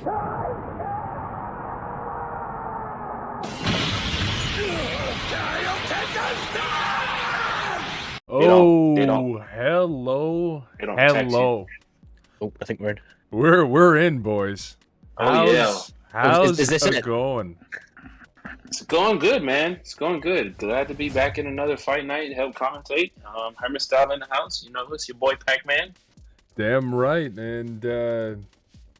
Oh, hello. They don't text Hello. Oh, I think we're in. We're in, boys. How's Is this it it? going? It's going good, man. It's going good. Glad to be back in another fight night to help commentate. Herman Style in the house. You know, it's your boy Pac-Man. Damn right. And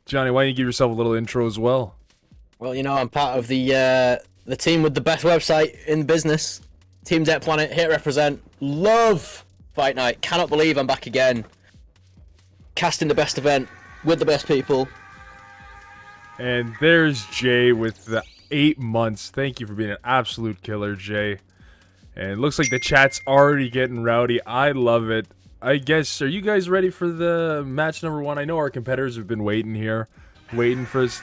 Johnny, why don't you give yourself a little intro as well? Well, you know, I'm part of the team with the best website in the business. Team Debt Planet, here to represent. Love Fight Night. Cannot believe I'm back again. Casting the best event with the best people. And there's Jay with the 8 months. Thank you for being an absolute killer, Jay. And it looks like the chat's already getting rowdy. I love it. I guess, are you guys ready for the match number 1? I know our competitors have been waiting here. Waiting for us.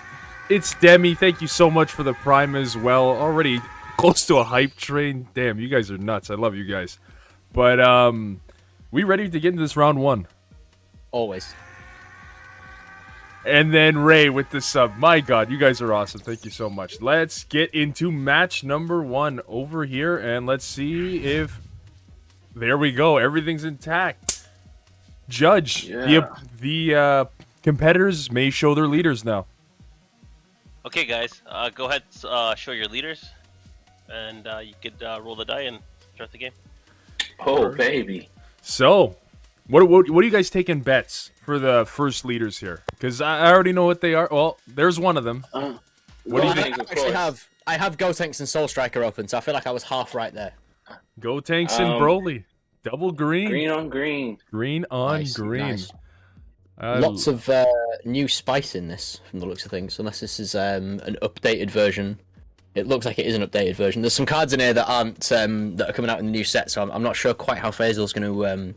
It's Demi. Thank you so much for the Prime as well. Already close to a hype train. Damn, you guys are nuts. I love you guys. But, we ready to get into this round 1? Always. And then Ray with the sub. My God, you guys are awesome. Thank you so much. Let's get into match number 1 over here, and let's see if... There we go. Everything's intact. Judge, the competitors may show their leaders now. Okay, guys, go ahead, show your leaders, and you could roll the die and start the game. Oh, baby. So, what are you guys taking bets for the first leaders here? Because I already know what they are. Well, there's one of them. What do you think? think? I have Gotenks and Soul Striker open, so I feel like I was half right there. Gotenks and Broly. Double green. Green on green. Green on Nice, green. nice. Lots of new spice in this, from the looks of things, unless this is an updated version. It looks like it is an updated version. There's some cards in here that aren't that are coming out in the new set, so I'm not sure quite how Faysal's going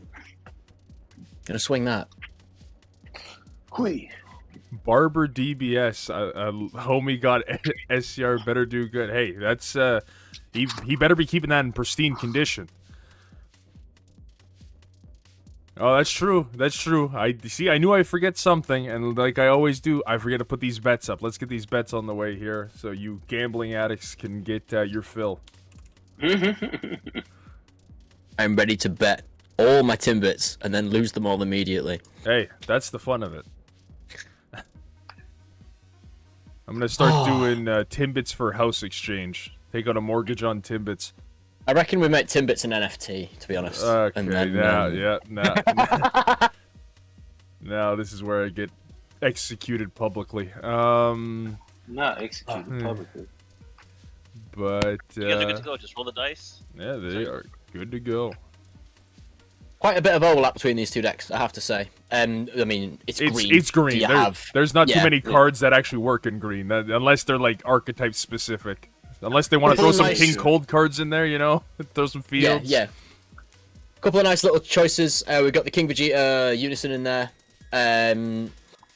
to swing that. Hui. Barber DBS, homie got SCR better do good. Hey, that's he better be keeping that in pristine condition. Oh, that's true. That's true. I knew I forget something, and like I always do, I forget to put these bets up. Let's get these bets on the way here, so you gambling addicts can get your fill. I'm ready to bet all my Timbits and then lose them all immediately. Hey, that's the fun of it. I'm gonna start doing Timbits for house exchange. Take out a mortgage on Timbits. I reckon we make Timbits an NFT, to be honest. Okay, and then, now this is where I get executed publicly. Not executed publicly. But You guys are good to go. Just roll the dice. yeah, they are good to go. Quite a bit of overlap between these two decks, I have to say. I mean, it's green. It's green. There's not too many yeah. cards that actually work in green, unless they're like archetype specific. Unless they want to throw some King Cold cards in there, you know, throw some fields. Yeah. Couple of nice little choices. We've got the King Vegeta Unison in there.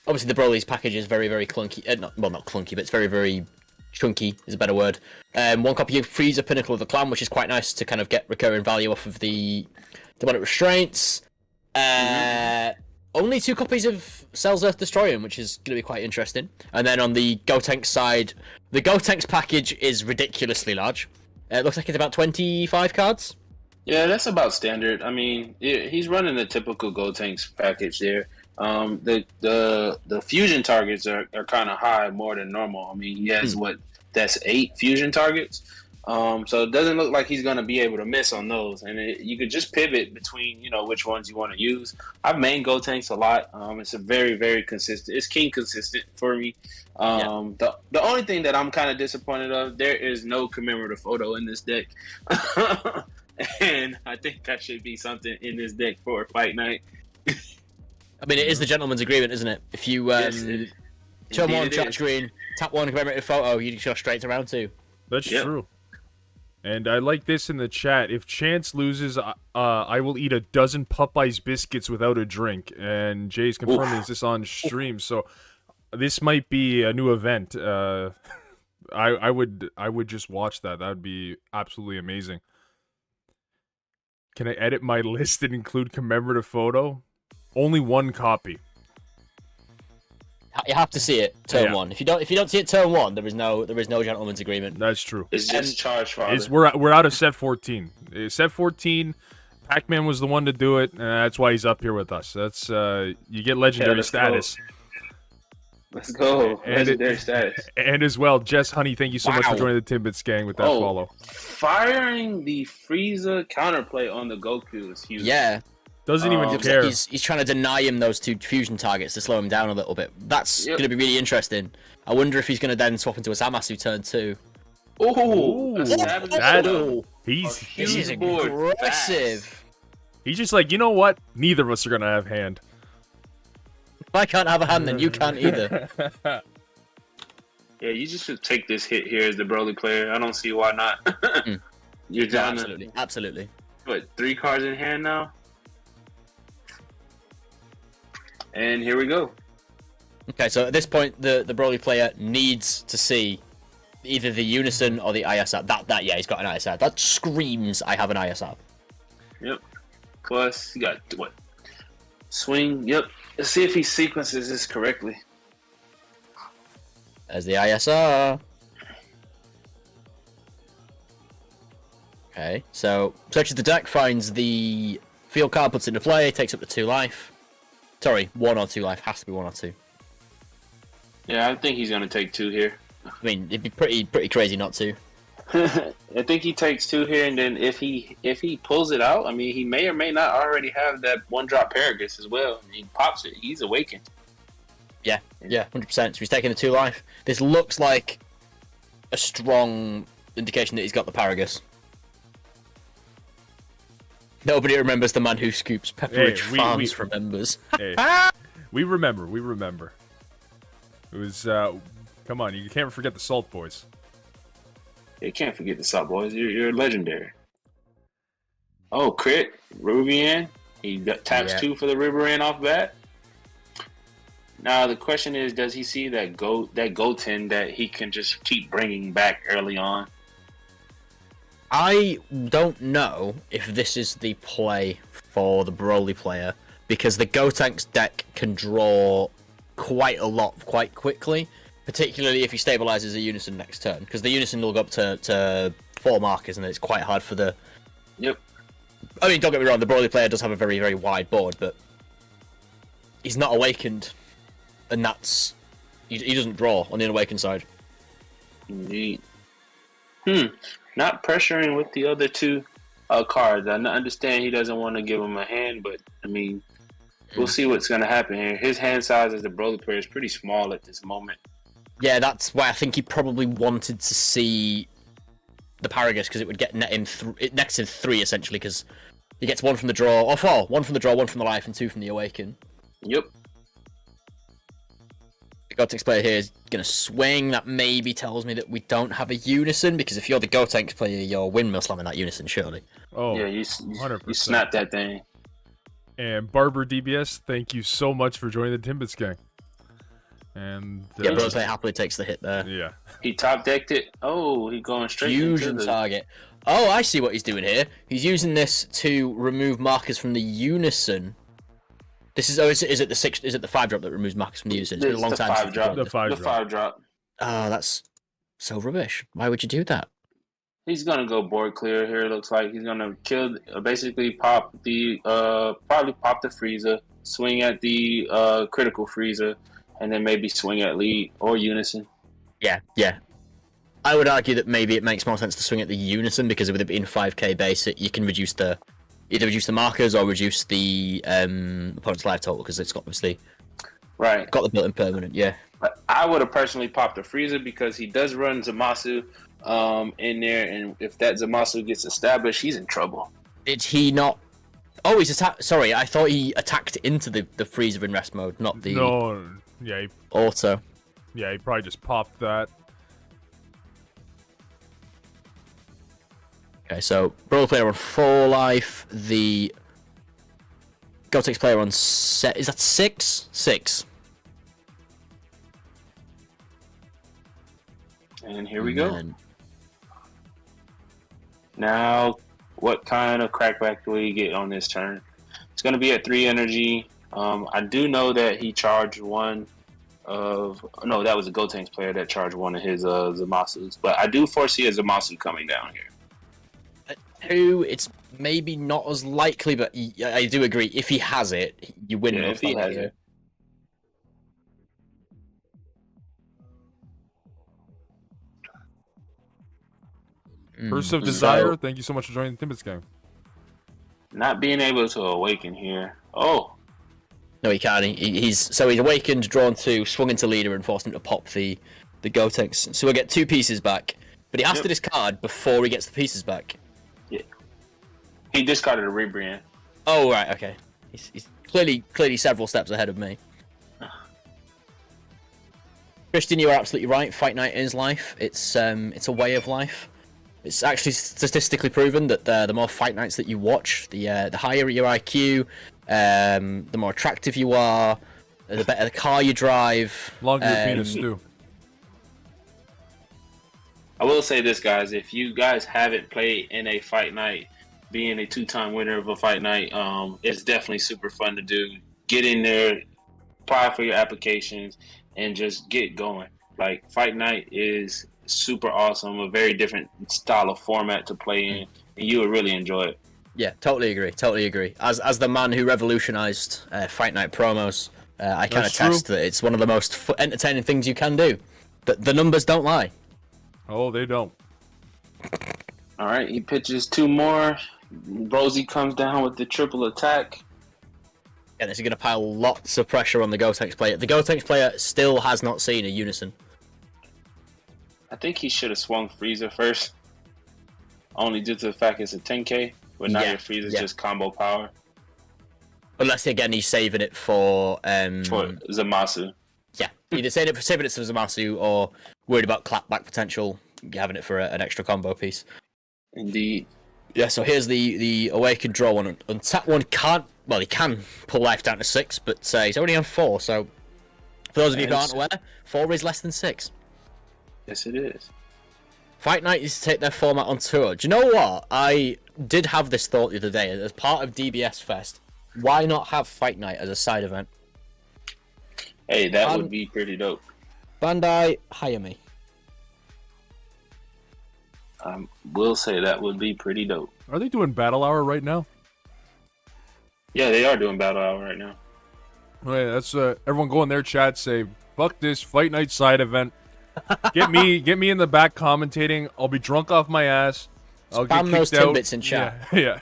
Obviously, the Broly's package is very, very clunky. Not clunky, but it's very, very chunky is a better word. 1 copy of Frieza Pinnacle of the Clan, which is quite nice to kind of get recurring value off of the demonic restraints. Only 2 copies of Cell's Earth Destroying, which is going to be quite interesting. And then on the Gotenks side, the Gotenks package is ridiculously large. It looks like it's about 25 cards. Yeah, that's about standard. I mean, he's running the typical Gotenks package there. The fusion targets are kind of high, more than normal. I mean, he has that's 8 fusion targets. So it doesn't look like he's going to be able to miss on those. And you could just pivot between, which ones you want to use. I've main Gotenks a lot. It's a very, very consistent. It's king consistent for me. The only thing that I'm kind of disappointed of, there is no commemorative photo in this deck. And I think that should be something in this deck for Fight Night. I mean, it is the gentleman's agreement, isn't it? If you turn 1, charge green, tap 1 commemorative photo, you go straight to round 2. That's true. And I like this in the chat. If Chance loses, I will eat a dozen Popeyes biscuits without a drink. And Jay's confirming this on stream, so this might be a new event. I would just watch that. That would be absolutely amazing. Can I edit my list and include commemorative photo? Only 1 copy. You have to see it turn Yeah. 1. If you don't see it turn 1, there is no gentleman's agreement. That's true. It's just charge father. We're out of set 14. Set 14. Pac-Man was the one to do it, and that's why he's up here with us. That's you get legendary let's status. Let's go. And Legendary status. And as well, Jess Honey, thank you so much for joining the Timbits gang with that follow. Firing the Frieza counterplay on the Goku is huge. Yeah. Doesn't even Looks care. like he's trying to deny him those 2 fusion targets to slow him down a little bit. That's going to be really interesting. I wonder if he's going to then swap into a Zamasu turn 2. Oh, This is aggressive. He's just like, you know what? Neither of us are gonna have hand. Hmm. If I can't have a hand, then you can't either. Yeah, you just should take this hit here as the Broly player. I don't see why not. You're down absolutely, absolutely. What, 3 cards in hand now? And here we go. Okay, so at this point, the Broly player needs to see either the Unison or the ISR. Yeah, he's got an ISR. That screams, I have an ISR. Yep. Plus, you got what? Swing. Yep. Let's see if he sequences this correctly. There's the ISR. Okay, so searches the deck, finds the field card, puts it into play, takes up to 2 life. Sorry, 1 or 2 life. Has to be 1 or 2. Yeah, I think he's gonna take 2 here. I mean, it'd be pretty crazy not to. I think he takes 2 here, and then if he pulls it out, I mean, he may or may not already have that 1-drop Paragus as well. He pops it. He's awakened. Yeah, 100%. So he's taking the 2 life. This looks like a strong indication that he's got the Paragus. Nobody remembers the man who scoops Pepperidge Farms remembers. Hey, we remember. It was, come on, you can't forget the Salt Boys. You can't forget the Salt Boys. You're legendary. Oh, crit. Rubian. He taps 2 for the Riverine off bat. Now, the question is, does he see that Goten that he can just keep bringing back early on? I don't know if this is the play for the Broly player, because the Gotenks deck can draw quite a lot quite quickly, particularly if he stabilizes a Unison next turn, because the Unison will go up to 4 markers, and it's quite hard for the... Yep. I mean, don't get me wrong, the Broly player does have a very, very wide board, but he's not awakened, and that's... He doesn't draw on the unawakened side. Indeed. Not pressuring with the other 2 cards. I understand he doesn't want to give him a hand, but, I mean, we'll see what's going to happen here. His hand size as the Broly player is pretty small at this moment. Yeah, that's why I think he probably wanted to see the Paragus, because it would get net him next in 3, essentially, because he gets 1 from the draw, or 4. 1 from the draw, 1 from the life, and 2 from the awaken. Yep. The Gotenks player here is going to swing. That maybe tells me that we don't have a Unison, because if you're the Gotenks player, you're windmill slamming that Unison, surely. Oh, yeah, you 100%. snap that thing. And Barber DBS, thank you so much for joining the Timbits gang. And Yeah, Broly player happily takes the hit there. yeah, He top decked it. Oh, he going straight Fusion into the... target. Oh, I see what he's doing here. He's using this to remove markers from the Unison. This is is it the 6? Is it the 5-drop that removes markers from the Unison? It's been a long the time. 5-drop. The 5-drop. Oh, that's so rubbish. Why would you do that? He's gonna go board clear here. Looks like he's gonna kill, basically pop the probably pop the Frieza, swing at the critical Frieza, and then maybe swing at lead or Unison. Yeah. I would argue that maybe it makes more sense to swing at the Unison, because with it being 5k base, you can either reduce the markers or reduce the opponent's life total, because it's obviously got the built-in permanent. Yeah. But I would have personally popped the Frieza, because he does run Zamasu in there, and if that Zamasu gets established, he's in trouble. Did he not? Oh, he's attacked. Sorry, I thought he attacked into the Frieza in rest mode, not the yeah, auto. he probably just popped that. Okay, so Broly player on 4 life. The Gotenks player on set. Is that 6? 6. And here we go. And Now, what kind of crackback do we get on this turn? It's going to be at 3 energy. I do know that he charged 1 No, that was a Gotenks player that charged one of his Zamasus. But I do foresee a Zamasu coming down here. At 2, it's maybe not as likely, but I do agree. If he has it, you win. Yeah, if he has it. Curse of Desire, thank you so much for joining the Timbits game. Not being able to awaken here. Oh. No, he can't. He's awakened, drawn 2, swung into leader, and forced him to pop the Gotenks. So we'll get 2 pieces back. But he has to discard before he gets the pieces back. Yeah. He discarded a Rebrand. Oh, right, okay. He's clearly several steps ahead of me. Christian, you are absolutely right. Fight Night is life. It's a way of life. It's actually statistically proven that the more fight nights that you watch, the higher your IQ, the more attractive you are, the better the car you drive. Longer your penis, too. I will say this, guys. If you guys haven't played in a fight night, being a 2-time winner of a fight night, it's definitely super fun to do. Get in there, apply for your applications, and just get going. Like, fight night is super awesome, a very different style of format to play in, and you would really enjoy it. Yeah, totally agree. As the man who revolutionized Fight Night promos, I can attest that it's one of the most entertaining things you can do. The numbers don't lie. Oh, they don't. All right, he pitches 2 more. Rosie comes down with the triple attack. Yeah, this is going to pile lots of pressure on the Gotenks player. The Gotenks player still has not seen a Unison. I think he should have swung Frieza first, only due to the fact it's a 10k, but now your Frieza's just combo power. Unless, again, he's saving it for Zamasu. Yeah, either saving it for Zamasu or worried about clapback potential, having it for an extra combo piece. Indeed. Yeah, so here's the Awakened draw one. Untap one can't... Well, he can pull life down to 6, but he's only on 4, so... For those of you who aren't aware, 4 is less than 6. Yes, it is. Fight Night is to take their format on tour. Do you know what? I did have this thought the other day. As part of DBS Fest, why not have Fight Night as a side event? Hey, that would be pretty dope. Bandai, hire me. Will say that would be pretty dope. Are they doing Battle Hour right now? Yeah, they are doing Battle Hour right now. Right, that's everyone go in their chat, say, fuck this Fight Night side event. Get me in the back commentating. I'll be drunk off my ass. I'll Spam get those kicked out. Timbits in chat. Yeah.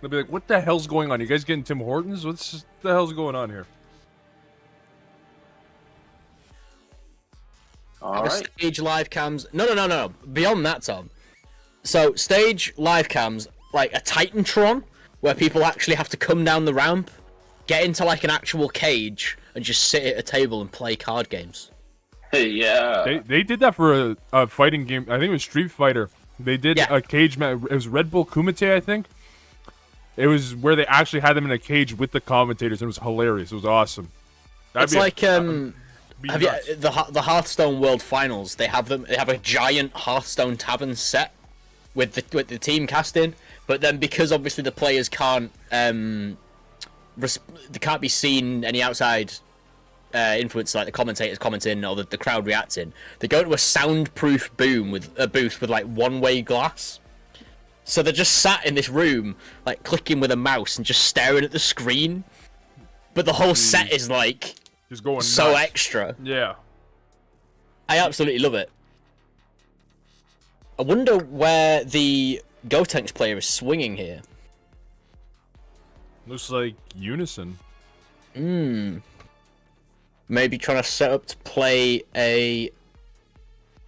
They'll be like, what the hell's going on? You guys getting Tim Hortons? What the hell's going on here? All right. Stage live cams. No. Beyond that, Tom. So, stage live cams, like a Titantron, where people actually have to come down the ramp, get into like an actual cage, and just sit at a table and play card games. Yeah. They did that for a fighting game. I think it was Street Fighter. They did a cage match. It was Red Bull Kumite, I think. It was where they actually had them in a cage with the commentators. And it was hilarious. It was awesome. It's like have you the Hearthstone World Finals? They have a giant Hearthstone tavern set with the team casting, but then because obviously the players can't they can't be seen any outside influence, like the commentators commenting or the crowd reacting, they go to a soundproof booth with like one-way glass. So they're just sat in this room, like clicking with a mouse and just staring at the screen. But the whole set is like just going so nuts. extra. Yeah. I absolutely love it. I wonder where the Gotenks player is swinging here. Looks like Unison. Maybe trying to set up to play a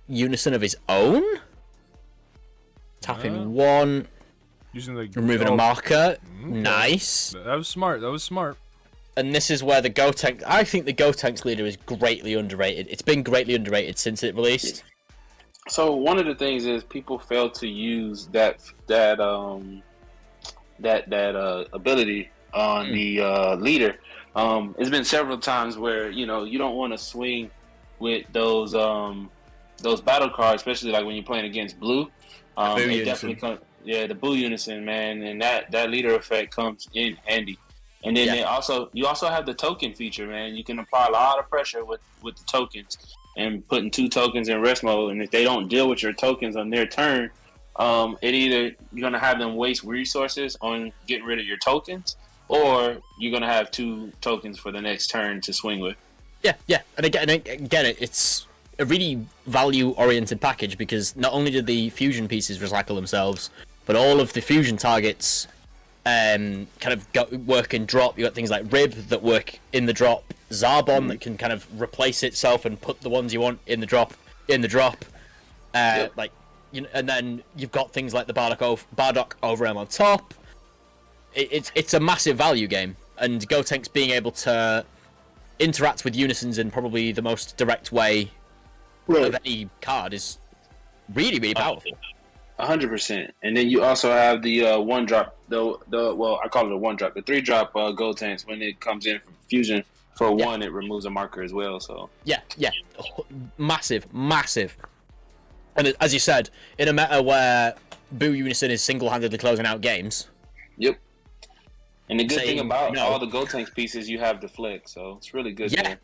Unison of his own? Tapping one. Using the removing a marker. Nice. That was smart. And this is where the Gotenks... I think the Gotenks leader is greatly underrated. It's been greatly underrated since it released. So one of the things is people fail to use that ability on the leader. It's been several times where you don't want to swing with those battle cards, especially like when you're playing against blue. It definitely comes, the Boo Unison, man, and that leader effect comes in handy. And then Yeah. you also have the token feature, man. You can apply a lot of pressure with the tokens and putting 2 tokens in rest mode. And if they don't deal with your tokens on their turn, it either you're gonna have them waste resources on getting rid of your tokens, or you're gonna have 2 tokens for the next turn to swing with. Yeah. And again, it's a really value-oriented package because not only do the fusion pieces recycle themselves, but all of the fusion targets kind of work in drop. You got things like Rib that work in the drop, Zarbon that can kind of replace itself and put the ones you want in the drop. Like, you know, and then you've got things like the Bardock overm on top. It's a massive value game, and Gotenks being able to interact with unisons in probably the most direct way of any card is really powerful. 100%. And then you also have the 1-drop, I call it a 1-drop, the 3-drop Gotenks. When it comes in from fusion for 1, it removes a marker as well. So yeah, massive. And as you said, in a meta where Boo Unison is single-handedly closing out games. Yep. And the good thing about all the Gotenks pieces, you have deflect, so it's really good. Yeah. Man.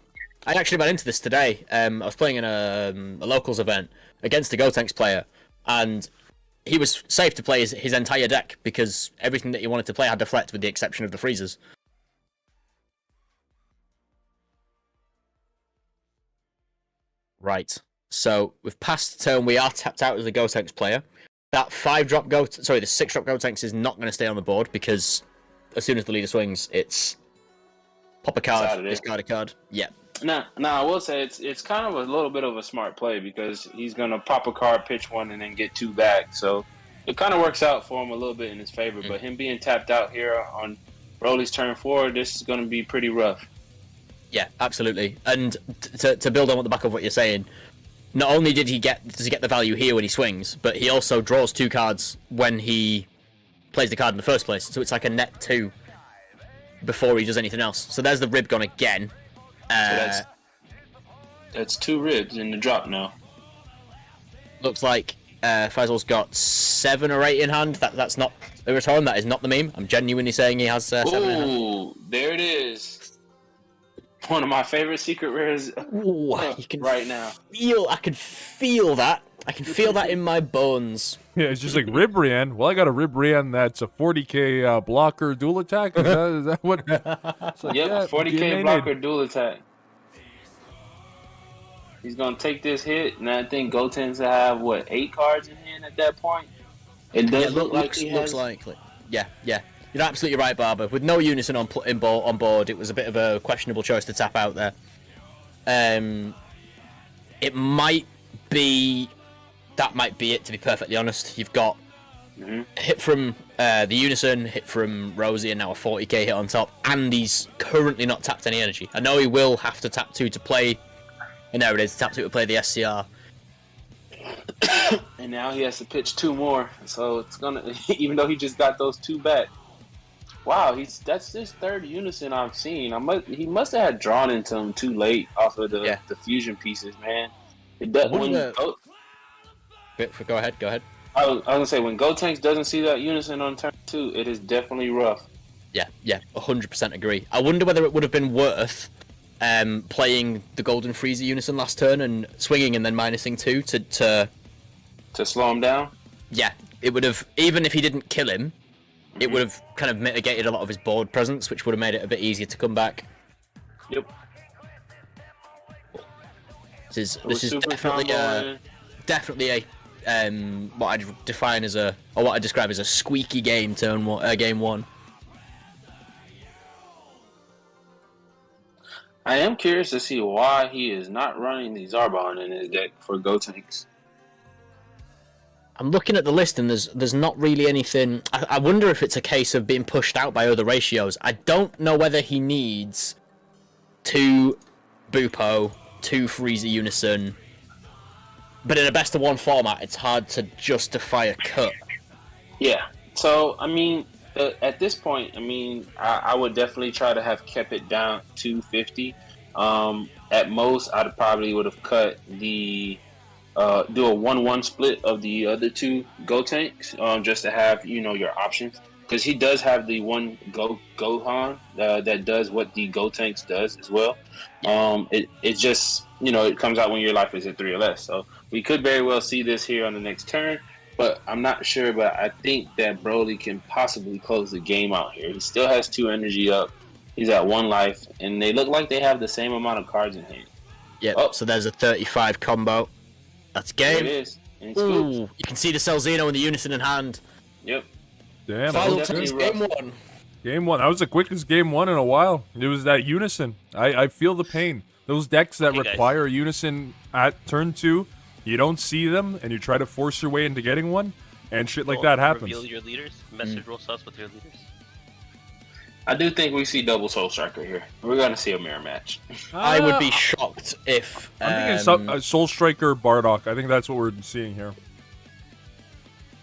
I actually ran into this today. I was playing in a locals event against a Gotenks player, and he was safe to play his entire deck because everything that he wanted to play had deflect with the exception of the freezers. Right. So we've passed the turn. We are tapped out as a Gotenks player. That 5-drop the 6-drop Gotenks is not going to stay on the board because as soon as the leader swings, it's pop a card, discard a card. Yeah. Now, I will say it's kind of a little bit of a smart play because he's gonna pop a card, pitch 1, and then get 2 back. So it kind of works out for him a little bit in his favor. But him being tapped out here on Broly's turn 4, this is gonna be pretty rough. Yeah, absolutely. And to build on the back of what you're saying, not only does he get the value here when he swings, but he also draws 2 cards when he plays the card in the first place. So it's like a net 2 before he does anything else. So there's the Rib gone again. So that's 2 ribs in the drop now. Looks like Faysal's got 7 or 8 in hand. That's not a return. That is not the meme. I'm genuinely saying he has 7 in hand. Ooh, there it is. One of my favorite secret rares You can right now. I can feel that. I can feel that in my bones. Yeah, it's just like Ribrian. Well, I got a Ribrian that's a 40k blocker dual attack. Is that what? Like, yep, 40k blocker dual attack. He's going to take this hit, and I think Gotenks will have, 8 cards in hand at that point? It does look like he has. Looks likely. Yeah. You're absolutely right, Barber. With no unison on board, it was a bit of a questionable choice to tap out there. It might be... That might be it, to be perfectly honest. You've got hit from the Unison, hit from Rosie, and now a 40k hit on top, and he's currently not tapped any energy. I know he will have to tap 2 to play, and there it is, tap 2 to play the SCR. And now he has to pitch 2 more, so it's gonna, even though he just got those 2 back. Wow, that's his 3rd Unison I've seen. He must have had drawn into him too late off of the fusion pieces, man. Go ahead. I was gonna say, when Gotenks doesn't see that Unison on turn 2, it is definitely rough. Yeah, 100% agree. I wonder whether it would have been worth playing the Golden Freezer Unison last turn and swinging and then minusing 2 to slow him down. Yeah, it would have, even if he didn't kill him, it would have kind of mitigated a lot of his board presence, which would have made it a bit easier to come back. Yep. This is definitely a what I define as what I describe as a squeaky game. Game 1. I am curious to see why he is not running the Zarbon in his deck for Gotenks. I'm looking at the list and there's not really anything. I wonder if it's a case of being pushed out by other ratios. I don't know whether he needs 2 Bupo, 2 Freezer Unison, but in a best of 1 format, it's hard to justify a cut. Yeah. So I mean, at this point, I mean, I would definitely try to have kept it down to 50. At most, I'd probably would have cut the do a 1-1 split of the other 2 Gotenks, just to have your options. because he does have the one Gohan that does what the Gotenks does as well. It just it comes out when your life is at 3 or less. So we could very well see this here on the next turn, but I'm not sure. But I think that Broly can possibly close the game out here. He still has 2 energy up. He's at 1 life, and they look like they have the same amount of cards in hand. Yep. Oh. So there's a 35 combo. That's game. There it is. And he Ooh, scoops. you can see the Cell Xeno and the Unison in hand. Yep. Damn. Final that was takes good. game 1. Game 1. That was the quickest game 1 in a while. It was that Unison. I feel the pain. Those decks that Hey, guys. require Unison at turn 2, you don't see them, and you try to force your way into getting one, and shit like that happens. Reveal your leaders. Message Rosas with your leaders. I do think we see double Soul Striker here. We're going to see a mirror match. I would be shocked if. I'm thinking Soul Striker Bardock. I think that's what we're seeing here.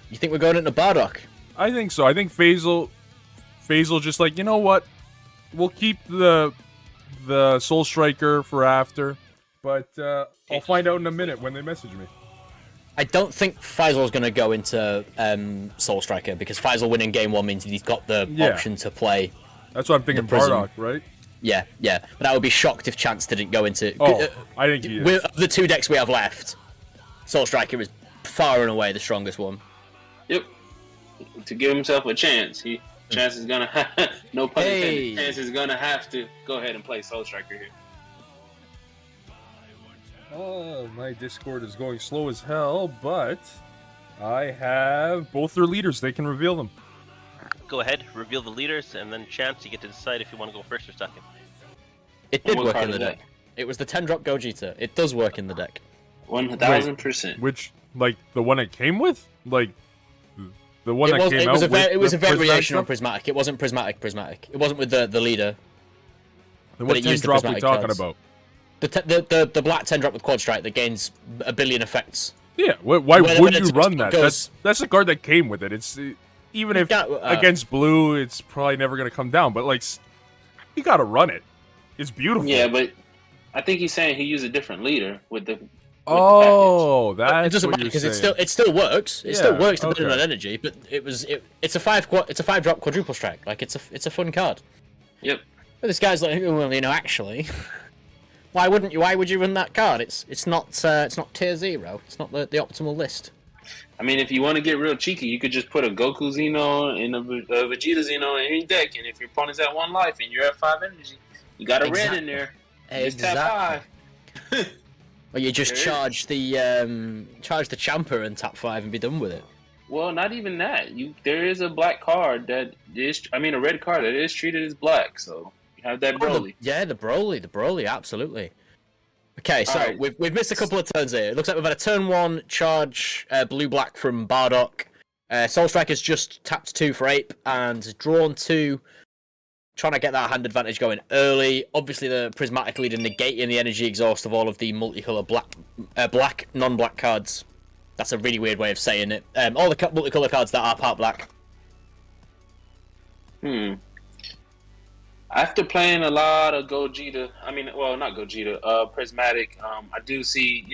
You think we're going into Bardock? I think so. I think Faysal just like, you know what? We'll keep the Soul Striker for after, but I'll find out in a minute when they message me. I don't think Faisal's going to go into Soul Striker because Faisal winning game 1 means he's got the option to play. That's what I'm thinking. Bardock, right? Yeah. But I would be shocked if Chance didn't go into. Oh, I think he is. Of the 2 decks we have left, Soul Striker is far and away the strongest one. Yep. To give himself a chance. Chance is going to, no pun intended, Chance is going to have to go ahead and play Soul Striker here. Oh, my Discord is going slow as hell, but I have both their leaders. They can reveal them. Go ahead, reveal the leaders, and then Chance, you get to decide if you want to go first or second. It did what work card in the is that? deck. It was the 10-drop Gogeta. It does work in the deck. 1000%. Which, like, the one it came with? Like, the one that came It out was a, with it was the a variation on prismatic Prismatic. It wasn't Prismatic. It wasn't with the leader. stuff? Then what it 10 used the drop we prismatic talking cards. about? The black 10-drop with Quad Strike that gains a billion effects. Yeah, why When would it's you run that? goes- That's the card that came with it. It's even if against blue, it's probably never gonna come down. But like, you gotta run it. It's beautiful. Yeah, but I think he's saying he used a different leader with the. Oh, It that's doesn't what matter you're because saying. it still works. It still Yeah, works to build okay. that energy, but it's a 5-drop quadruple strike. Like it's a fun card. Yep. But this guy's like, well, actually, why would you run that card? It's not tier 0. It's not the optimal list. I mean, if you want to get real cheeky, you could just put a Goku Xeno and a Vegeta Xeno in your deck, and if your opponent's at 1 life and you're at 5 energy, you got a red in there. You just tap 5. Or you just charge the Champer and tap 5 and be done with it. Well, not even that. There is a black card that is, a red card that is treated as black. So you have that Broly. The Broly, absolutely. Okay, so Alright. we've missed a couple of turns here. It looks like we've had a turn 1 charge blue-black from Bardock. Soul Striker's just tapped 2 for Ape and drawn 2, trying to get that hand advantage going early. Obviously, the Prismatic leader negating the energy exhaust of all of the multicolor black non-black cards. That's a really weird way of saying it. All the multicolor cards that are part black. After playing a lot of Gogeta, not Gogeta, Prismatic, I do see,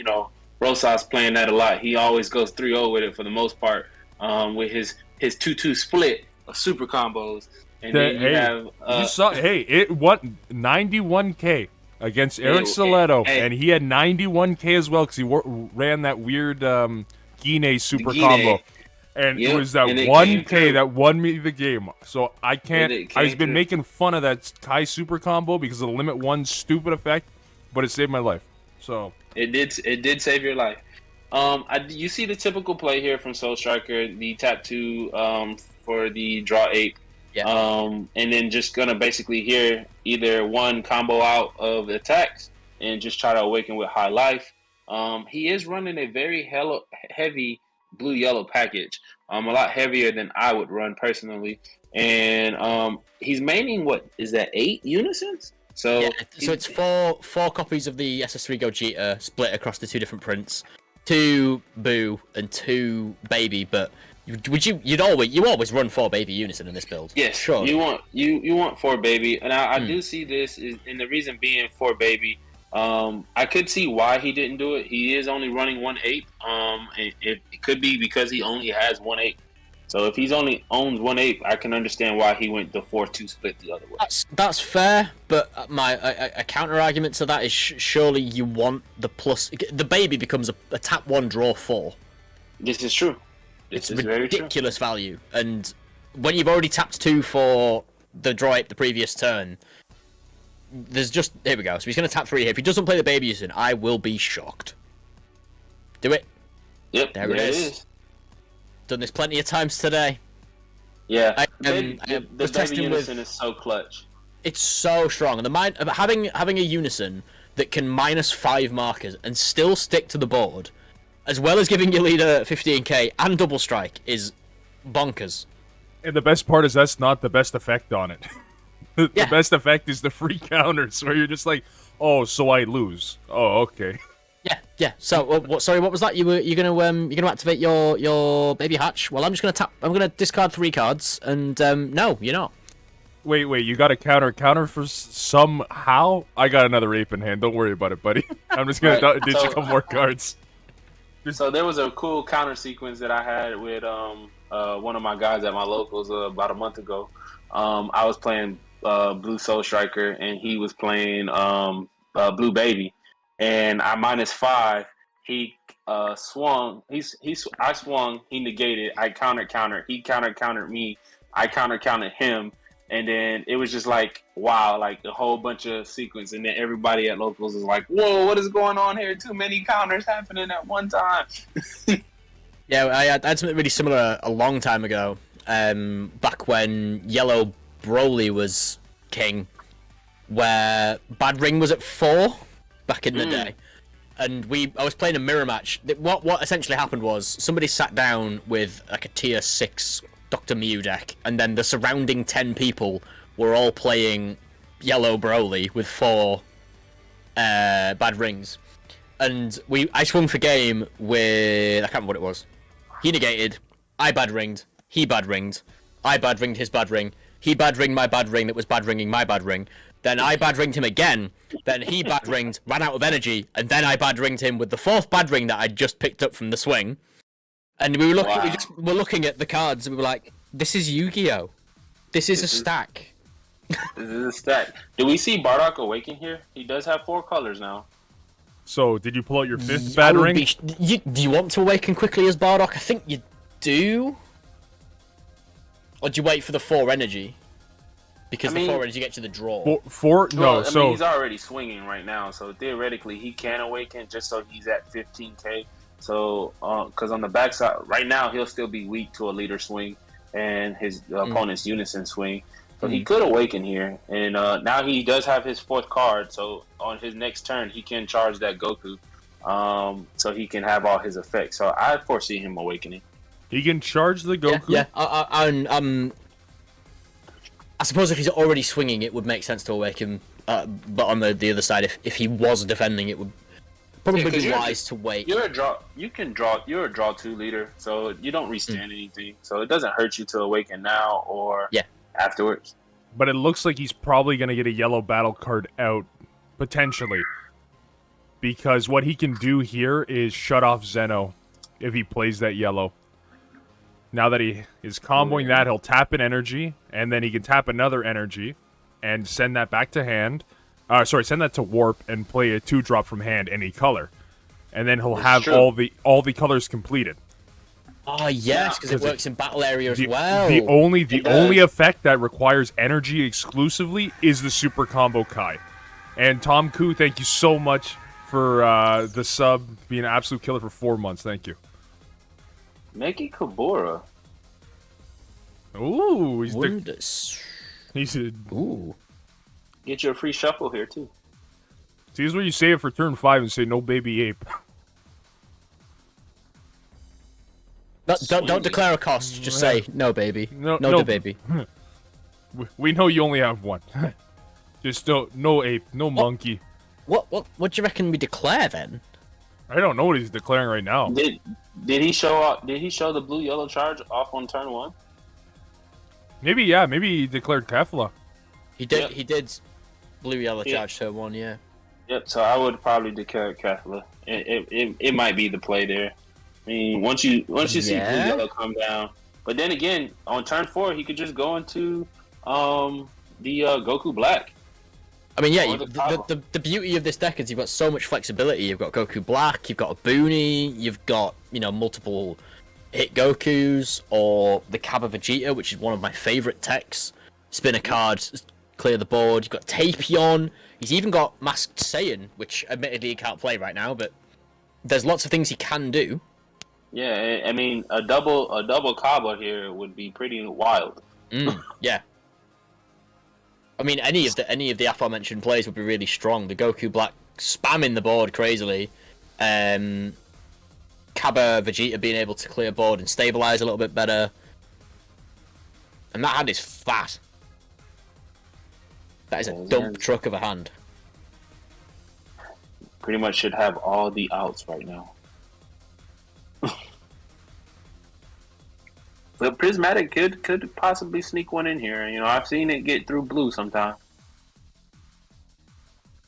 Rosas playing that a lot. He always goes 3-0 with it for the most part, with his 2-2 split of super combos. And then you have... you saw, it won 91k against Eric Soletto, and he had 91k as well because he ran that weird Gine super combo. And it was that 1k that won me the game. So I can't... I've been making fun of that Kai super combo because of the limit 1 stupid effect, but it saved my life. So... It did save your life. You see the typical play here from Soul Striker, the tap 2 for the draw 8. Yeah. And then just gonna basically here either 1 combo out of attacks and just try to awaken with high life. He is running a very heavy blue-yellow package, a lot heavier than I would run personally. And he's maining, what is that, 8 unisons? So yeah, so it's four copies of the SS3 Gogeta split across the 2 different prints, 2 Boo and 2 Baby. But you always run 4 Baby unison in this build? Yes, sure. You want 4 Baby, and I do see this and the reason being 4 Baby. I could see why he didn't do it. He is only running 1 8. And it could be because he only has 1 8. So if he's only owns one ape, I can understand why he went the 4-2 split the other way. That's fair, but a counter argument to that is surely you want the plus. The baby becomes a tap 1 draw 4. This is true. It's ridiculous value, and when you've already tapped 2 for the draw ape the previous turn, there's just here we go. So he's gonna tap 3 here. If he doesn't play the baby soon, I will be shocked. Do it. Yep, there it is. Done this plenty of times today. Yeah, the was testing unison is so clutch. It's so strong, and having a unison that can -5 markers and still stick to the board, as well as giving your leader 15k and double strike, is bonkers. And the best part is that's not the best effect on it. The best effect is the free counters, where you're just like, oh, so I lose. Oh, okay. Yeah. So, sorry, what was that? You're gonna activate your baby hatch. Well, I'm just gonna tap. I'm gonna discard 3 cards, and no, you're not. Wait, you got a counter for somehow? I got another ape in hand. Don't worry about it, buddy. I'm just gonna ditch a couple more cards. So there was a cool counter sequence that I had with one of my guys at my locals about a month ago. I was playing Blue Soul Striker, and he was playing Blue Baby. And I -5. He swung. I swung. He negated. I countered. He countered me. I countered him. And then it was just like, wow, like a whole bunch of sequence. And then everybody at locals is like, whoa, what is going on here? Too many counters happening at one time. Yeah, I had something really similar a long time ago. Back when Yellow Broly was king, where Bad Ring was at 4. Back in the day, and I was playing a mirror match. What essentially happened was somebody sat down with like a tier 6 Dr. Mew deck, and then the surrounding 10 people were all playing Yellow Broly with 4 bad rings, and I swung for game with I can't remember what it was. He negated, I bad ringed, he bad ringed, I bad ringed his bad ring, he bad ringed my bad ring that was bad ringing my bad ring. Then I bad ringed him again. Then he bad ringed, ran out of energy, and then I bad ringed him with the 4th bad ring that I'd just picked up from the swing. And we were were looking at the cards, and we were like, "This is Yu-Gi-Oh! This is a stack." This is a stack. Do we see Bardock Awaken here? He does have 4 colors now. So, did you pull out your 5th bad ring? Do you want to awaken quickly as Bardock? I think you do. Or do you wait for the 4 energy? Because the 4 energy gets you the draw. Four? No, well, I mean, he's already swinging right now, so theoretically he can awaken just so he's at 15k. So, because on the backside, right now he'll still be weak to a leader swing and his opponent's unison swing. So he could awaken here, and now he does have his 4th card. So on his next turn, he can charge that Goku, so he can have all his effects. So I foresee him awakening. He can charge the Goku. Yeah. I suppose if he's already swinging, it would make sense to awaken. But on the other side, if he was defending, it would probably be wise to wait. You're a draw. You're a draw 2 leader, so you don't restand anything. So it doesn't hurt you to awaken now or afterwards. But it looks like he's probably going to get a yellow battle card out, potentially. Because what he can do here is shut off Zeno if he plays that yellow. Now that he is comboing that, he'll tap an energy, and then he can tap another energy, and send that back to hand. Send that to warp, and play a 2-drop from hand, any color. And then he'll have all the colors completed. Oh yes, because it works in battle area as well. The only effect that requires energy exclusively is the Super Combo Kai. And Tom Koo, thank you so much for the sub, being an absolute killer for 4 months. Thank you. Meki Kabura. Ooh, Ooh. Get you a free shuffle here too. See, this is where you say it for turn 5 and say no baby ape. Don't declare a cost. Just say no, baby. No, baby. We know you only have 1. Just no ape, no monkey. What do you reckon we declare then? I don't know what he's declaring right now. Did he show up? Did he show the blue yellow charge off on turn 1? Maybe he declared Kefla. He did. Yep. He did. Blue yellow charge turn 1. Yeah. Yep. So I would probably declare Kefla. It might be the play there. I mean, once you see blue yellow come down, But then again, on turn 4, he could just go into the Goku Black. I mean, yeah, Or the beauty of this deck is you've got so much flexibility. You've got Goku Black, you've got a Boonie, you've got, multiple hit Gokus, or the Kaba Vegeta, which is one of my favourite techs. Spin a card, clear the board. You've got Tapion. He's even got Masked Saiyan, which admittedly he can't play right now, but there's lots of things he can do. Yeah, I mean, a double Kaba here would be pretty wild. Yeah. I mean, any of the aforementioned plays would be really strong. The Goku Black spamming the board crazily, Kaba Vegeta being able to clear board and stabilize a little bit better, and that hand is fat. That is a dump truck of a hand. Pretty much should have all the outs right now. The Prismatic could possibly sneak one in here. I've seen it get through blue sometimes.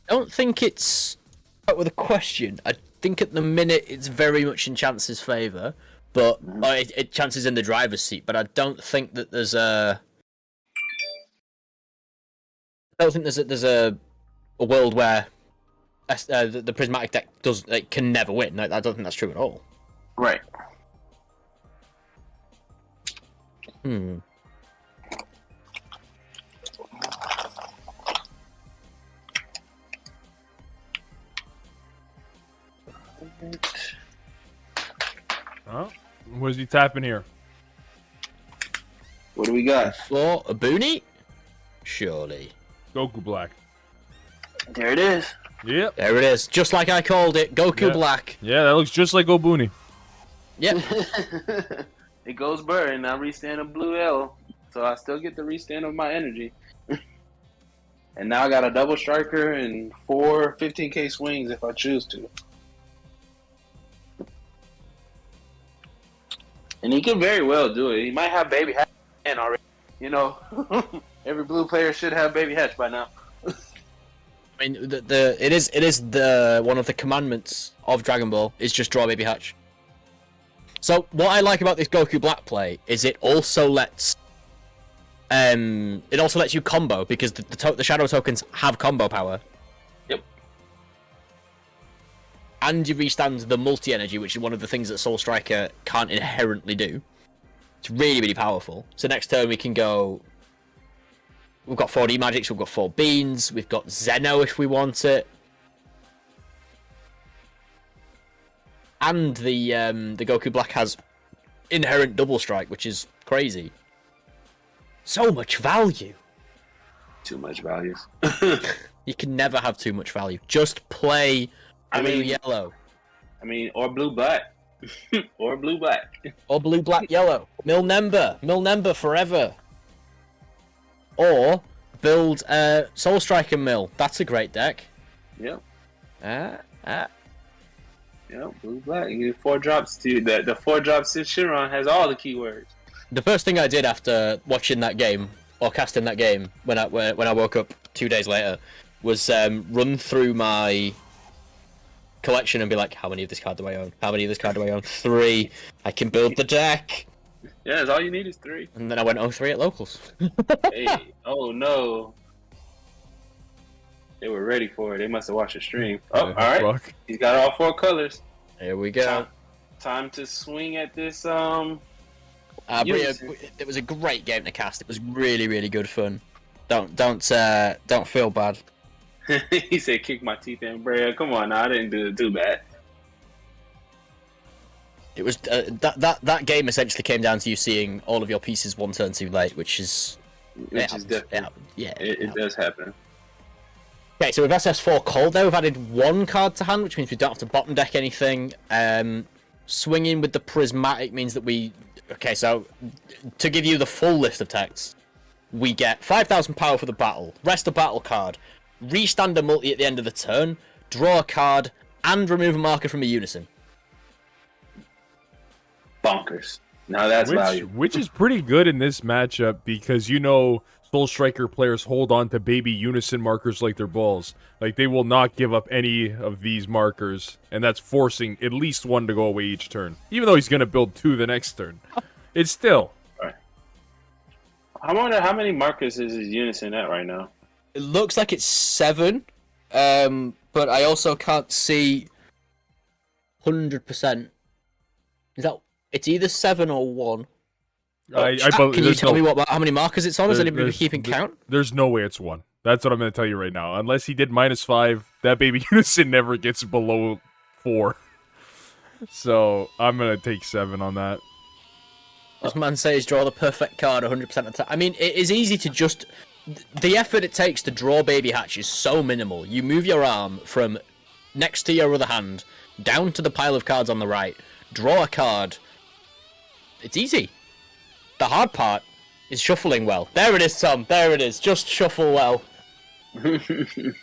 I don't think it's out with a question. I think at the minute it's very much in Chance's favour, but it Chance's in the driver's seat. But I don't think that there's a. I don't think there's a world where the Prismatic deck can never win. I don't think that's true at all. Right. Oh, what is he tapping here? What do we got? For a Boonie? Surely. Goku Black. There it is. Yep. There it is. Just like I called it. Goku Black. Yeah, that looks just like Obuni. Yep. It goes Burr, and I restand a blue L. So I still get the restand of my energy. And now I got a double striker and 4 15k swings if I choose to. And he could very well do it. He might have Baby Hatch already. Every blue player should have Baby Hatch by now. I mean, it is the one of the commandments of Dragon Ball is just draw Baby Hatch. So what I like about this Goku Black play is it also lets you combo because the Shadow tokens have combo power. Yep. And you restand the multi-energy, which is one of the things that Soul Striker can't inherently do. It's really, really powerful. So next turn we can go. We've got 4D Magics, we've got 4 Beans, we've got Zeno if we want it. And the Goku Black has inherent double strike, which is crazy. So much value. Too much value. You can never have too much value. Just play yellow. Or blue black. Or blue black. Or blue black yellow. Milnember forever. Or build Soul Striker Mill. That's a great deck. Yep. Yep, blue black. You get 4 drops to the 4 drops to Chiron has all the keywords. The first thing I did after watching that game or casting that game when I woke up 2 days later was run through my collection and be like, how many of this card do I own? How many of this card do I own? 3. I can build the deck. Yeah, that's all you need is 3. And then I went 0-3 at locals. Hey, oh no. They were ready for it. They must have watched the stream. Oh, all right. Fuck. He's got all 4 colors. Here we go. Time to swing at this. But yeah, it was a great game to cast. It was really, really good fun. Don't feel bad. He said, "Kick my teeth in, bro." Come on, now I didn't do it too bad. It was that game essentially came down to you seeing all of your pieces 1 turn too late, which is definitely it does happen. Okay, so with SS4 Cold there, we've added 1 card to hand, which means we don't have to bottom deck anything. Swinging with the Prismatic means that we... Okay, so to give you the full list of texts, we get 5,000 power for the battle, rest a battle card, restand a multi at the end of the turn, draw a card, and remove a marker from a unison. Bonkers. Now that's value. Which is pretty good in this matchup because Soul Striker players hold on to baby unison markers like they're balls. Like they will not give up any of these markers, and that's forcing at least 1 to go away each turn. Even though he's gonna build 2 the next turn. It's still I wonder how many markers is his Unison at right now? It looks like it's 7, but I also can't see 100%. Is that? It's either 7 or 1. I Chat, believe can you there's tell no- me how many markers it's on? Is anybody there's- keeping count? There's no way it's 1. That's what I'm going to tell you right now. Unless he did -5, that baby Unison never gets below 4. So I'm going to take 7 on that. This man says draw the perfect card 100% of the time. I mean, it is easy to just... The effort it takes to draw Baby Hatch is so minimal. You move your arm from next to your other hand, down to the pile of cards on the right, draw a card. It's easy. The hard part is shuffling well. There it is, Tom. There it is. Just shuffle well. The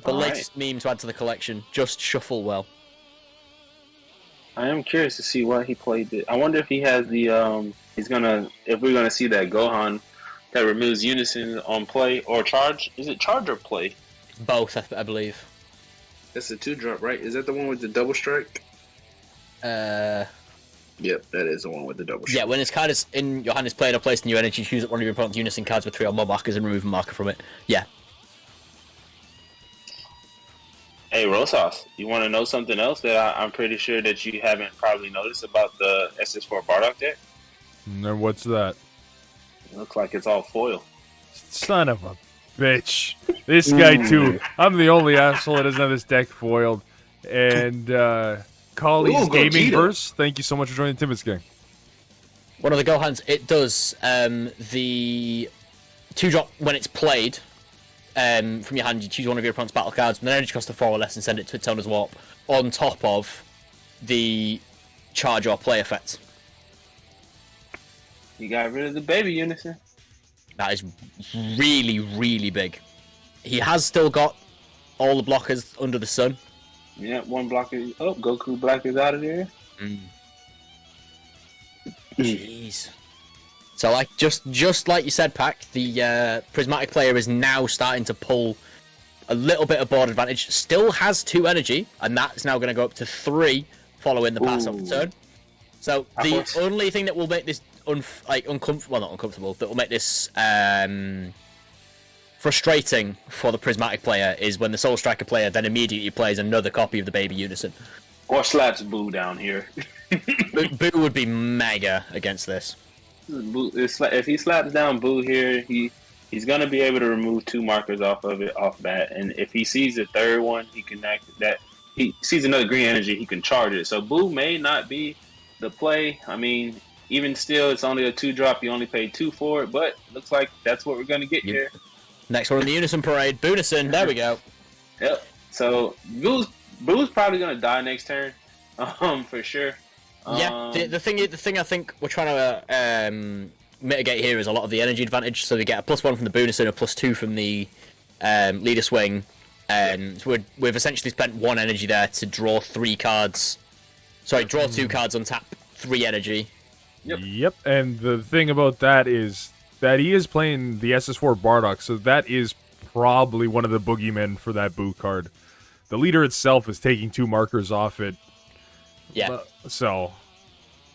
latest meme to add to the collection. Just shuffle well. I am curious to see what he played. I wonder if he has the if we're gonna see that Gohan that removes Unison on play or charge. Is it charge or play? Both, I believe. That's the 2-drop, right? Is that the one with the double strike? Yep, that is the one with the double strike. Yeah, when this card is in your hand is played or placed in your energy, choose one of your opponent's Unison cards with 3 or more markers and remove a marker from it. Yeah. Hey, Rosas, you want to know something else that I'm pretty sure that you haven't probably noticed about the SS4 Bardock deck? And what's that? It looks like it's all foil. Son of a bitch. This guy, too. I'm the only asshole that doesn't have this deck foiled. And, Collie's Ooh, Gaming Gogeta. Verse, thank you so much for joining the Timmons Gang. One of the Gohans, it does the 2-drop when it's played. From your hand, you choose one of your opponent's battle cards with an energy cost of 4 or less and send it to its owner's warp on top of the charge or play effect. You got rid of the baby Unison. That is really, really big. He has still got all the blockers under the sun. Yeah, one block is up. Goku Black is out of there. Jeez. So, like, just like you said, Pac, the prismatic player is now starting to pull a little bit of board advantage. Still has 2 energy, and that's now going to go up to 3 following the pass off the turn. So the only thing that will make this uncomfortable, well, not uncomfortable, that will make this frustrating for the prismatic player is when the Soul Striker player then immediately plays another copy of the Baby Unison. Or slaps Boo down here. Boo would be mega against this. If he slaps down Boo here, he's gonna be able to remove 2 markers off that, and if he sees the third one, he can act that. He sees another green energy, he can charge it. So Boo may not be the play. I mean, even still, it's only a 2-drop. You only paid 2 for it, but looks like that's what we're gonna get here. Next one in the Unison Parade, Boonison. There we go. Yep. So Boo's probably gonna die next turn, for sure. Yeah, the thing I think we're trying to mitigate here is a lot of the energy advantage. So we get a +1 from the Boonison, a +2 from the leader swing, and so we've essentially spent 1 energy there to draw 3 cards. Sorry, draw 2 cards, untap 3 energy. Yep, and the thing about that is that he is playing the SS4 Bardock, so that is probably one of the boogeymen for that Boo card. The leader itself is taking 2 markers off it. Yeah. So,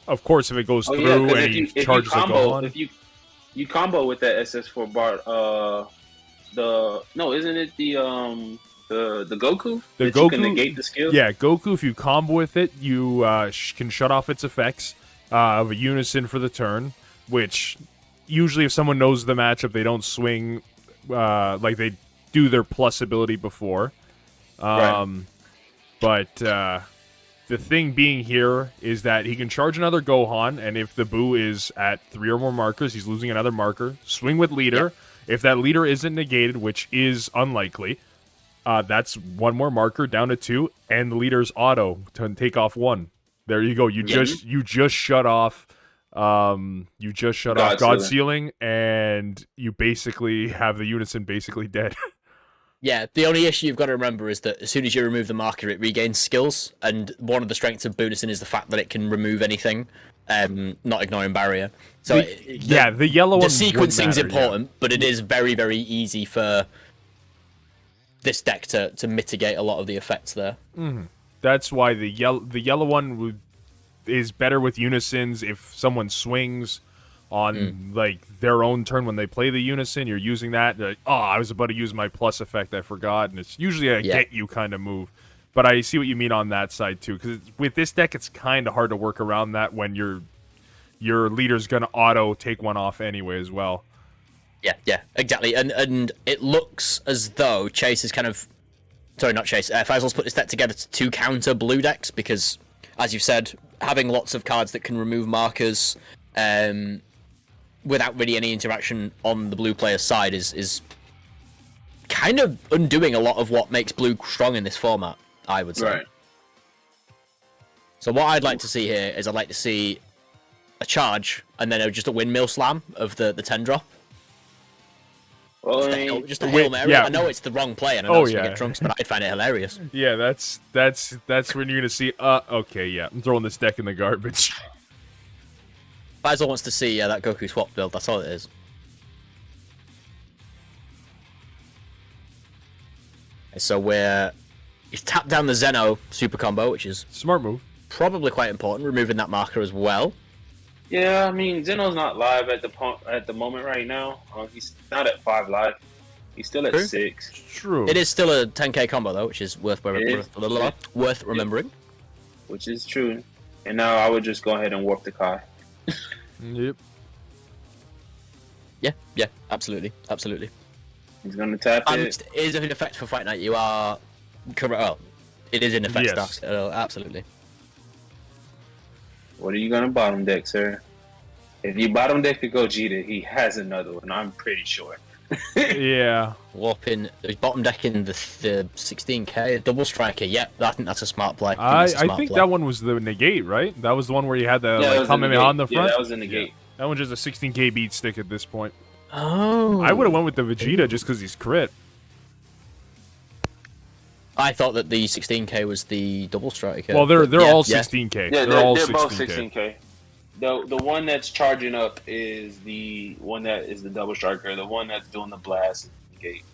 of course, if it goes through yeah, and he charges a Gohan... If you combo with that SS4 Bar, isn't it the Goku? The that Goku you can negate the skill? Yeah, Goku, if you combo with it, you can shut off its effects of a Unison for the turn, which usually if someone knows the matchup, they don't swing like they do their plus ability before. Right. But the thing being here is that he can charge another Gohan, and if the Boo is at 3 or more markers, he's losing another marker. Swing with leader. Yep. If that leader isn't negated, which is unlikely, that's 1 more marker down to 2, and the leader's auto to take off 1. There you go. You just shut off. You just shut off God Sealing, and you basically have the Unison basically dead. Yeah, the only issue you've got to remember is that as soon as you remove the marker, it regains skills, and one of the strengths of Boonison is the fact that it can remove anything, not ignoring barrier. So the yellow one. The sequencing's important, but it is very, very easy for this deck to mitigate a lot of the effects there. Mm-hmm. That's why the yellow one is better with Unisons if someone swings on like their own turn when they play the unison. You're using that. Like, oh, I was about to use my plus effect. I forgot. And it's usually a get you kind of move. But I see what you mean on that side too. Because with this deck, it's kind of hard to work around that when your leader's gonna auto take one off anyway as well. Yeah, exactly. And it looks as though Chase is kind of... Sorry, not Chase. Faysal's put this deck together to counter blue decks because, as you've said, having lots of cards that can remove markers without really any interaction on the blue player's side is kind of undoing a lot of what makes blue strong in this format, I would say. Right. So what I'd like to see here is I'd like to see a charge and then just a windmill slam of the 10-drop. Well, Just a Hail Mary. yeah. I know it's the wrong play and I know it's going to get trunks, but I'd find it hilarious. Yeah, that's when you're gonna see. Okay, yeah, I'm throwing this deck in the garbage. Faisal wants to see that Goku swap build. That's all it is. So he's tapped down the Zeno super combo, which is Smart move. probably quite important, removing that marker as well. yeah, I mean, Zeno's not live at the moment right now. He's not at 5 live. He's still at True. 6. True. It is still a 10k combo though, which is worth remembering. Which is true. And now I would just go ahead and warp the Kai. Yep. Yeah, absolutely. He's gonna tap And it. it is in effect for Fight Night. You are correct. Well, it is in effect. Yes. Dark Side. Absolutely. What are you gonna bottom deck, sir? If you bottom deck the Gogeta, he has another one. I'm pretty sure. Yeah. Warping, bottom decking the 16k double striker. Yep, I think that's a smart play. I think that one was the negate, right? That was the one where you had the that like was coming on the front. Yeah, that was in the gate. That one's just a 16k beat stick at this point. Oh. I would have went with the Vegeta just because he's crit. I thought that the 16k was the double striker. Well, they're Yeah, all yeah. 16k. Yeah, they're all they're both 16k. The one that's charging up is the one that is the double striker. The one that's doing the blast is the gate.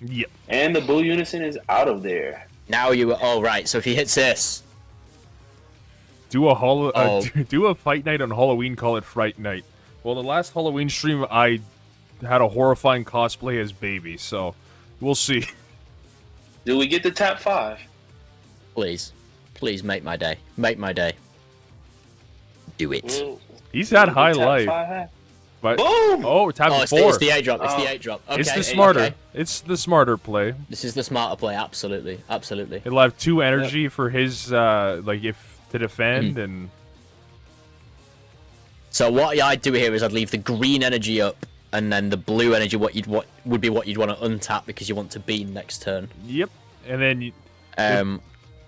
Yep. And the blue unison is out of there. Now you were right. So if he hits this, Do a fight night on Halloween. Call it Fright Night. Well, the last Halloween stream, I had a horrifying cosplay as Baby, so we'll see. Do we get the top 5? please make my day. Make my day. Do it. Well, He's had high top life, 5. but Boom! oh, tap Oh, it's 4. the 8 drop. It's the Oh. 8 drop. Okay, It's the smarter. okay. It's the smarter play. This is the smarter play. Absolutely. It'll have 2 energy for his to defend and. So what I'd do here is I'd leave the green energy up, and then the blue energy what you'd want to untap because you want to beam next turn. Yep, and then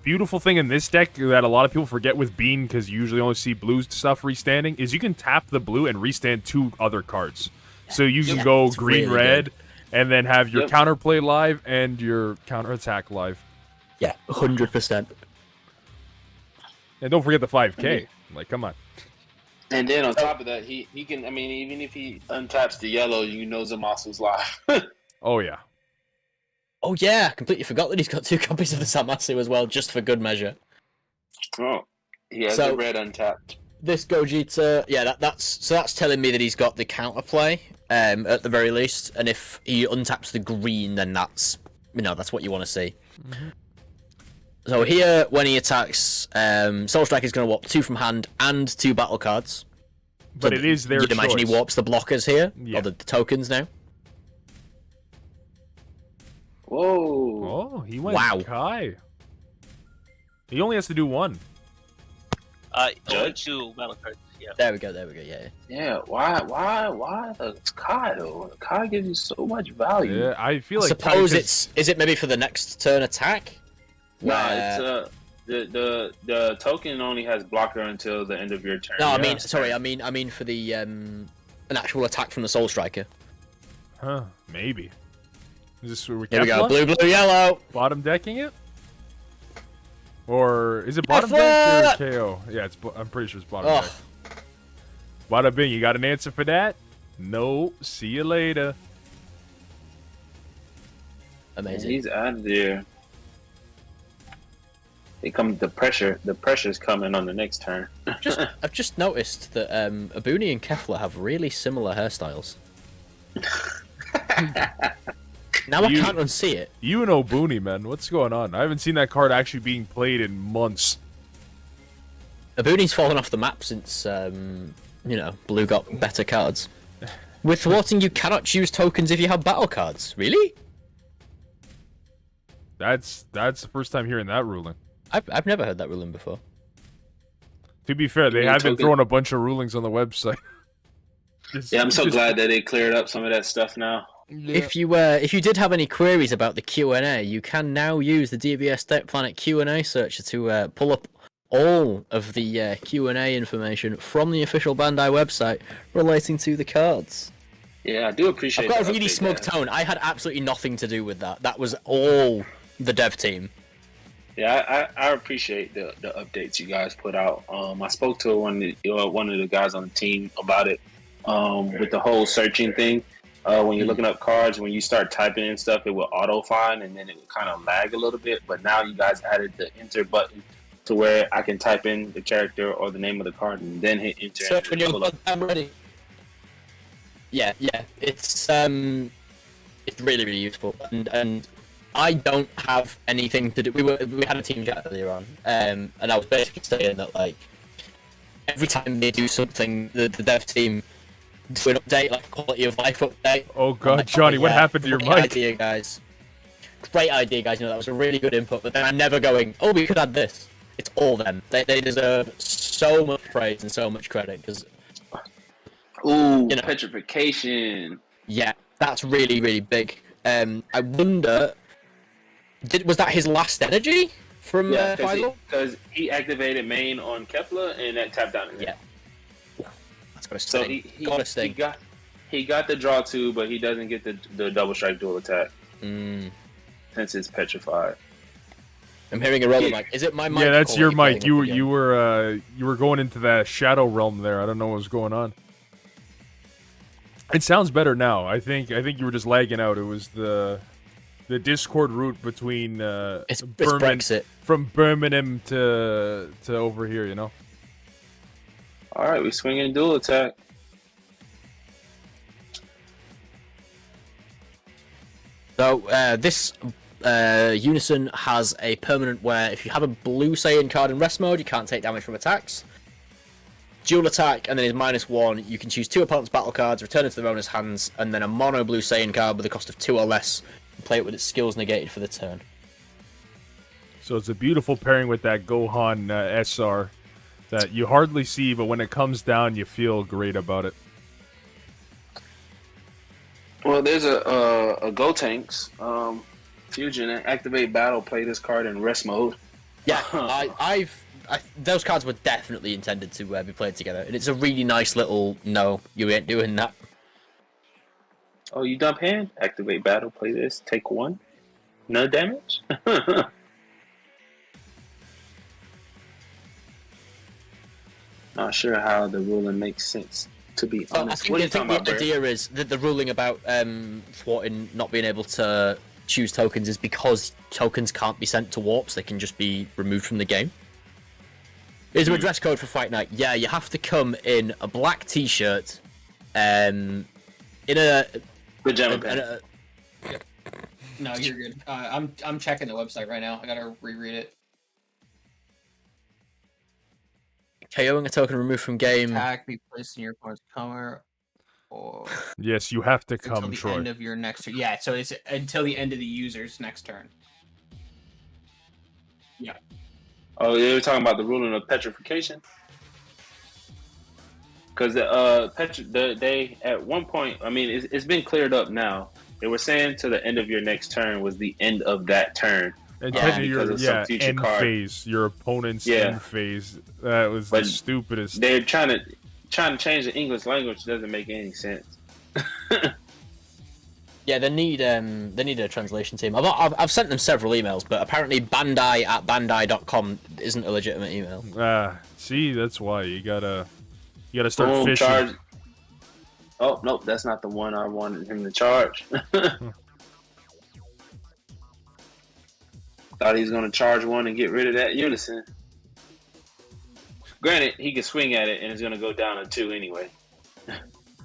beautiful thing in this deck that a lot of people forget with Bean because you usually only see blue stuff restanding is you can tap the blue and restand 2 other cards. So you can go It's green really red good. and then have your Yep. counterplay live and your counterattack live. Yeah, 100%. And don't forget the 5k. Like, come on. And then on top of that, he can. I mean, even if he untaps the yellow, you know Zamasu's live. Oh yeah. Oh yeah, I completely forgot that he's got 2 copies of the Zamasu as well, just for good measure. Oh, he has So- the red untapped. This Gogeta, yeah, that's telling me that he's got the counterplay, at the very least. And if he untaps the green, then that's what you want to see. So here, when he attacks, Soul Strike is going to warp 2 from hand and 2 battle cards. But it is their You'd imagine he choice. warps the blockers here, Yeah. or the tokens now. Whoa! Oh, he went Wow. Kai. He only has to do 1. Only Judge? 2 battle cards. Yeah. There we go, yeah. Yeah. Why the Kai though? The Kai gives you so much value. Yeah, I feel like Suppose Kai, 'cause- is it maybe for the next turn attack? Nah, Where- it's the token only has blocker until the end of your turn. No, I Yeah. mean, I mean for the an actual attack from the Soul Striker. Huh, maybe. Is this where we Here we go, Kefla? blue, yellow. Bottom decking it? Or is it bottom Kefla! deck or KO? Yeah, I'm pretty sure it's bottom Oh. deck. Bada bing, you got an answer for that? No, see you later. Amazing. He's out of there. it comes the pressure. The pressure's coming on the next turn. I've just noticed that Abuni and Kefla have really similar hairstyles. Now I can't unsee it. You and Obuni, man, what's going on? I haven't seen that card actually being played in months. Abuni's fallen off the map since Blue got better cards. With thwarting, you cannot choose tokens if you have battle cards. Really? That's the first time hearing that ruling. I've never heard that ruling before. To be fair, they have been throwing a bunch of rulings on the website. Yeah, I'm so glad that they cleared up some of that stuff now. Yeah. If you did have any queries about the Q&A, you can now use the DBS Deck Planet Q&A searcher to pull up all of the Q&A information from the official Bandai website relating to the cards. Yeah, I do appreciate. I've got a really smug tone. I had absolutely nothing to do with that. That was all the dev team. Yeah, I appreciate the updates you guys put out. I spoke to one of the guys on the team about it with the whole searching thing. When you're looking up cards, when you start typing in stuff, it will auto find and then it will kind of lag a little bit. But now you guys added the enter button to where I can type in the character or the name of the card and then hit enter. So when you're I'm ready. Yeah, it's really really useful and I don't have anything to do. We had a team chat earlier on, and I was basically saying that like every time they do something, the dev team do an update, like a quality of life update. Oh god, like, Johnny, what happened to your mic? Great idea, guys. Great idea, guys. That was a really good input. But then I'm never going, oh, we could add this. It's all them. They deserve so much praise and so much credit because. Petrification. Yeah, that's really really big. I wonder. Was that his last energy from Faysal? Because he activated main on Kefla and that tapped down. Yeah. That's gotta sting. So he got the draw too, but he doesn't get the double strike dual attack. Since it's petrified. I'm hearing a roller mic. Is it my mic? Yeah, that's your mic. You were going into that shadow realm there. I don't know what was going on. It sounds better now. I think you were just lagging out. It was the Discord route between it's Brexit. From Birmingham to over here, you know. All right, we swinging dual attack. So this Unison has a permanent where if you have a blue Saiyan card in rest mode, you can't take damage from attacks. Dual attack, and then his -1. You can choose 2 opponent's battle cards, return it to their owner's hands, and then a mono blue Saiyan card with a cost of 2 or less. Play it with its skills negated for the turn. So it's a beautiful pairing with that Gohan SR that you hardly see, but when it comes down, you feel great about it. Well, there's a Gotenks fusion and activate battle. Play this card in rest mode. Yeah, those cards were definitely intended to be played together, and it's a really nice little. No, you ain't doing that. Oh, you dump hand? Activate battle, play this, take 1. No damage? Not sure how the ruling makes sense, to be honest. I think the idea is that the ruling about thwarting not being able to choose tokens is because tokens can't be sent to warps, they can just be removed from the game. Is there a dress code for Fight Night? Yeah, you have to come in a black t-shirt, in a... Pajama pants. No, you're good. I'm checking the website right now. I gotta reread it. KOing a token removed from game. Attack be placed in your opponent's cover, or yes, you have to until come, the Troy. end of your next turn. Yeah, so it's until the end of the user's next turn. Yeah. Oh, they were talking about the ruling of petrification. Because they at one point, I mean, it's been cleared up now. They were saying to the end of your next turn was the end of that turn. And because of some future end card. phase, your opponent's end phase. That was the stupidest. They're trying to change the English language. Doesn't make any sense. Yeah, they need a translation team. I've sent them several emails, but apparently bandai@bandai.com isn't a legitimate email. See, that's why you gotta start fishing. Charge. Oh nope, that's not the one I wanted him to charge. Thought he was going to charge one and get rid of that unison. Granted, he can swing at it and it's going to go down to 2 anyway.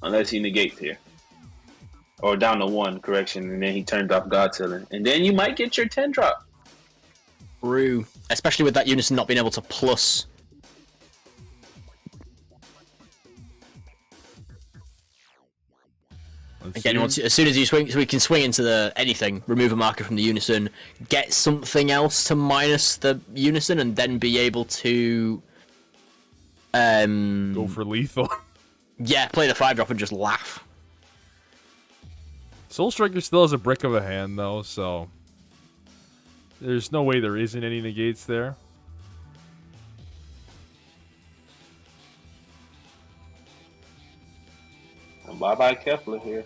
Unless he negates here. Or down to 1, correction, and then he turns off Godzilla. And then you might get your 10 drop. True. Especially with that unison not being able to plus. Again, as soon as you swing, so we can swing into the anything, remove a marker from the unison, get something else to minus the unison, and then be able to go for lethal. Yeah, play the 5-drop and just laugh. Soul Striker still has a brick of a hand though, so there's no way there isn't any negates there. Bye bye Kefla here.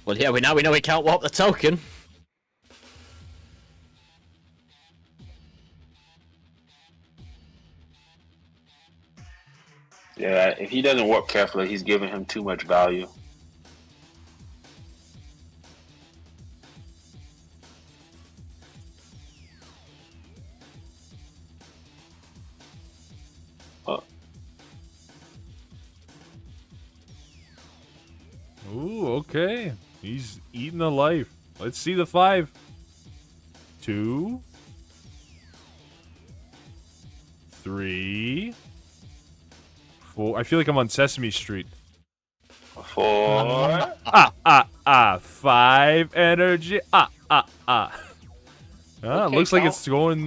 Well, yeah, we know he can't warp the token. Yeah, if he doesn't warp Kefla, he's giving him too much value. Ooh, okay. He's eating the life. Let's see the 5. 2. 3. 4. I feel like I'm on Sesame Street. 4. 5 energy. Okay, looks like it's going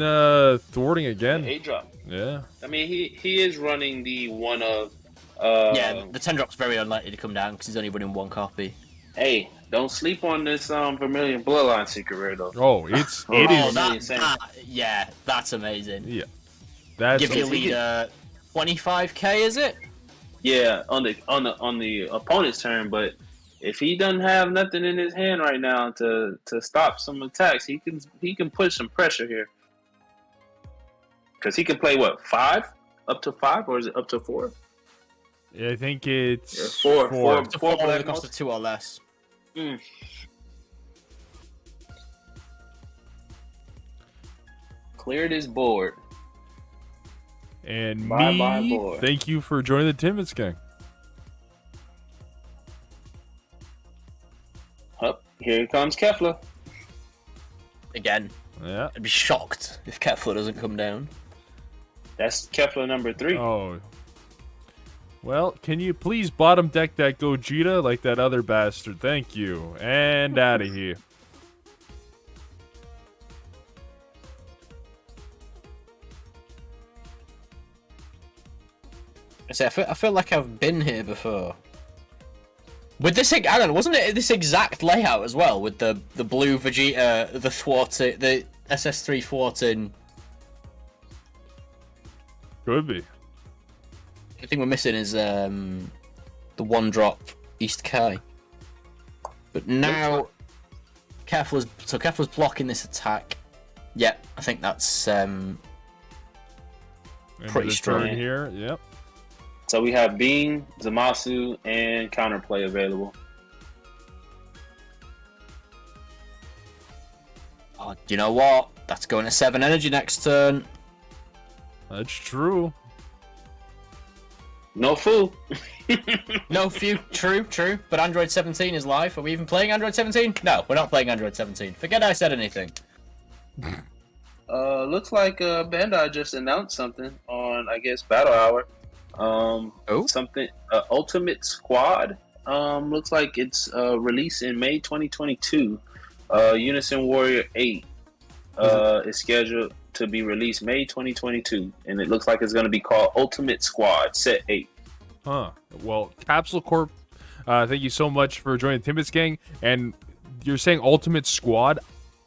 thwarting again. 8 drop. Yeah. I mean, he is running the one of. Yeah, the 10-drop's very unlikely to come down because he's only running 1 copy. Hey, don't sleep on this Vermilion Bloodline secret rare though. Oh, it is. Yeah, that's amazing. Yeah. That's Give your leader 25k, is it? Yeah, on the opponent's turn, but if he doesn't have nothing in his hand right now to stop some attacks, he can push some pressure here. Because he can play what, 5? Up to 5, or is it up to 4? Yeah, I think it's 4. 4 black cost of 2 or less. Cleared his board. And Bye, me, boy. thank you for joining the Timbits gang. Up, here comes Kefla. Again. Yeah. I'd be shocked if Kefla doesn't come down. That's Kefla number 3. Oh. Well, can you please bottom deck that Gogeta like that other bastard? Thank you. And out of here. I feel like I've been here before. With this, I don't know, wasn't it this exact layout as well? With the blue Vegeta, the SS3 thwarting. Could be. The thing we're missing is the 1-drop East Kai. But now, Kefla's blocking this attack. Yeah, I think that's pretty strong here. Yep. So we have Bean, Zamasu, and Counterplay available. Oh, you know what? That's going to 7 energy next turn. That's true. No fool. No few. True. But Android 17 is live. Are we even playing Android 17? No, we're not playing Android 17. Forget I said anything. Looks like Bandai just announced something on, I guess, Battle Hour. Something Ultimate Squad. Looks like it's released in May 2022. Unison Warrior 8 is scheduled to be released May 2022, and it looks like it's going to be called Ultimate Squad Set 8. Huh. Well, Capsule Corp, thank you so much for joining the Timbits gang. And you're saying Ultimate Squad?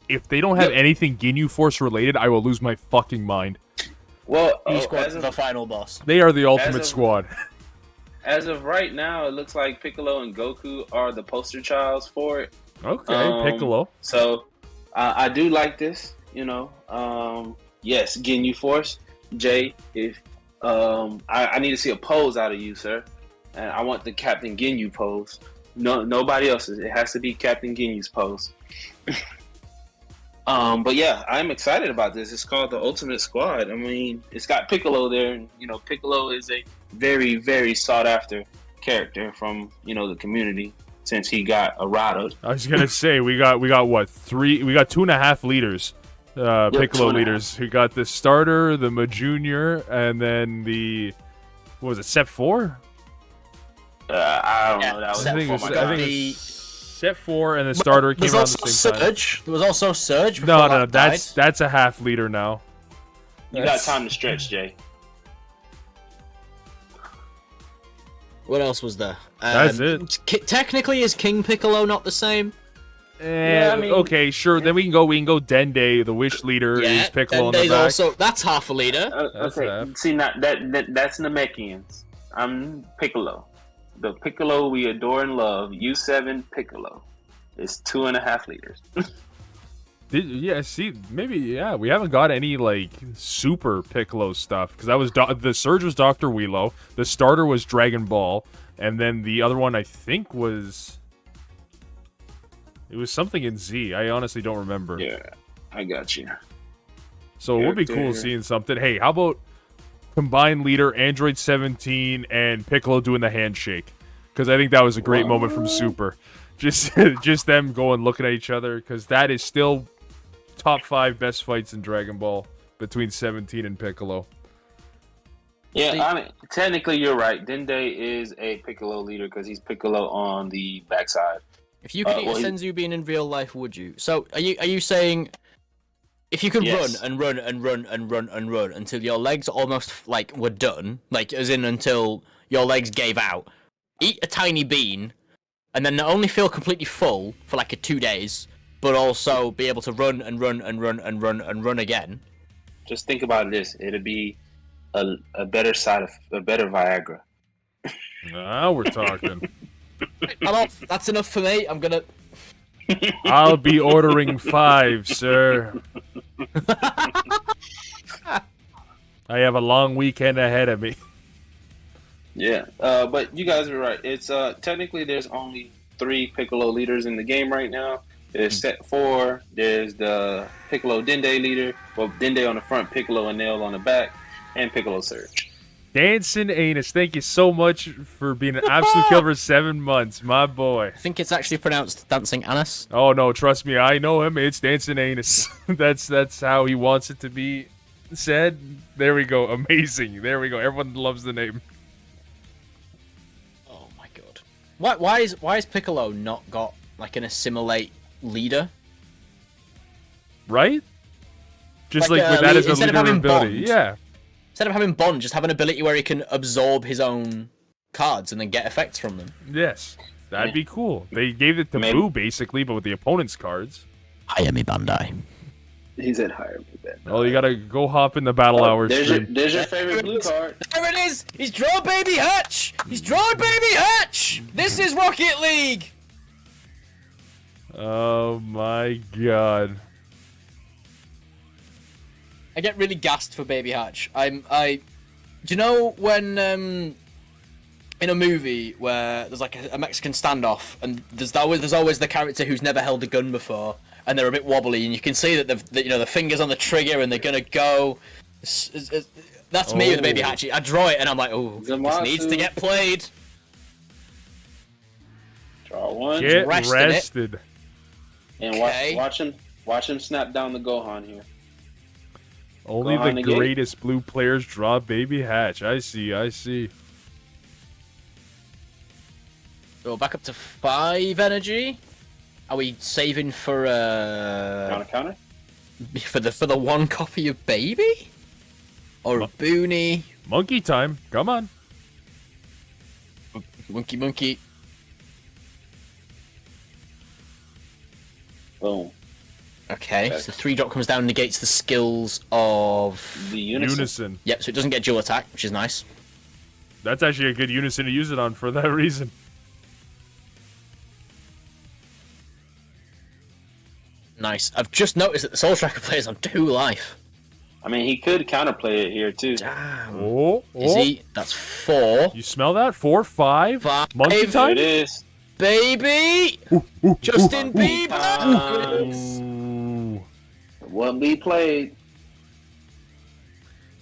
If they don't have anything Ginyu Force related, I will lose my fucking mind. Well, Squad's the final boss. They are the Ultimate Squad. As of right now, it looks like Piccolo and Goku are the poster childs for it. Okay, Piccolo. So I do like this. You know, yes, Ginyu Force. Jay, if I need to see a pose out of you, sir, and I want the Captain Ginyu pose. No, nobody else's. It has to be Captain Ginyu's pose. But yeah, I'm excited about this. It's called the Ultimate Squad. I mean, it's got Piccolo there, and you know, Piccolo is a very, very sought after character from the community since he got errata. I was gonna say we got what 3? We got 2.5 leaders, Piccolo 2.5. leaders. We got the starter, the Majunior, and then the what was it? Set 4? I don't Yeah, know. That was Set before four. my I time. think it's Set 4, and the starter came There's around also the same time. Surge. There was also Surge. No, before that died. that's a half liter now. You got time to stretch, Jay. What else was there? That's it. Technically, is King Piccolo not the same? Yeah, I mean- Okay, sure. Then we can go Dende, the Wish leader, Yeah, is Piccolo in and the there's back. also that's half a liter. That's Okay, half. see, that's Namekians. I'm Piccolo. The Piccolo we adore and love, U7 Piccolo, is 2.5 liters. Maybe we haven't got any like super Piccolo stuff because that was the Surge was Dr. Wheelo, the starter was Dragon Ball, and then the other one I think was something in Z. I honestly don't remember. Yeah, I got you. So it would be cool Character. seeing something. Hey, how about combined leader Android 17 and Piccolo doing the handshake? Because I think that was a great moment from Super. Just them going looking at each other because that is still top 5 best fights in Dragon Ball between 17 and Piccolo. Yeah, I mean, technically you're right. Dende is a Piccolo leader because he's Piccolo on the backside. If you could eat a Senzu bean in real life, would you? So are you saying if you could Yes. run until your legs almost like were done, like as in until your legs gave out, eat a tiny bean, and then not only feel completely full for like 2 days, but also be able to run again. Just think about this. It'd be a better Viagra. Now we're talking. That's enough for me. I'm gonna. I'll be ordering 5, sir. I have a long weekend ahead of me. Yeah, but you guys are right. It's technically there's only 3 Piccolo leaders in the game right now. There's set 4. There's the Piccolo Dende leader. Well, Dende on the front, Piccolo and Nail on the back, and Piccolo Surge. Dancing Anus, thank you so much for being an absolute killer for 7 months, my boy. I think it's actually pronounced Dancing Anus. Oh no, trust me, I know him. It's Dancing Anus. that's how he wants it to be said. There we go. Amazing. There we go. Everyone loves the name. Oh my god. Why is Piccolo not got like an assimilate leader? Right? Just Like, like with that as a instead of leader having ability. Bond. Yeah. Instead of having Bond, just have an ability where he can absorb his own cards and then get effects from them. Yes. That'd be cool. They gave it to Maybe. Boo basically, but with the opponent's cards. Hayami Bandai. He said higher with that. Oh, you gotta go hop in the battle hour There's stream. your favorite blue card. There it is! He's drawn Baby Hutch! He's drawn Baby Hutch! This is Rocket League! Oh my god. I get really gassed for Baby Hutch. Do you know when in a movie where there's like a Mexican standoff and there's always the character who's never held a gun before and they're a bit wobbly and you can see that the fingers on the trigger and they're gonna go. That's me with the Baby Hatchet. I draw it and I'm like, oh, this Zamasu. needs to get played. Draw one. Get resting it. rested. And Okay. watch him snap down the Gohan here. Only Go on the again. greatest blue players draw Baby Hatch. I see. So back up to 5 energy. Are we saving for Counter. for the 1 copy of Baby? Or Booney? Monkey time. Come on. Monkey. Boom. Okay, so 3-drop comes down, negates the skills of... The unison. Unison. Yep, so it doesn't get dual attack, which is nice. That's actually a good unison to use it on for that reason. Nice. I've just noticed that the Soul Tracker plays on 2 life. I mean, he could counterplay it here too. Damn. Oh. Is he? That's 4. You smell that? 4, 5. 5. Monkey There time? it is. Baby! Justin Bieber! Ooh. What we played.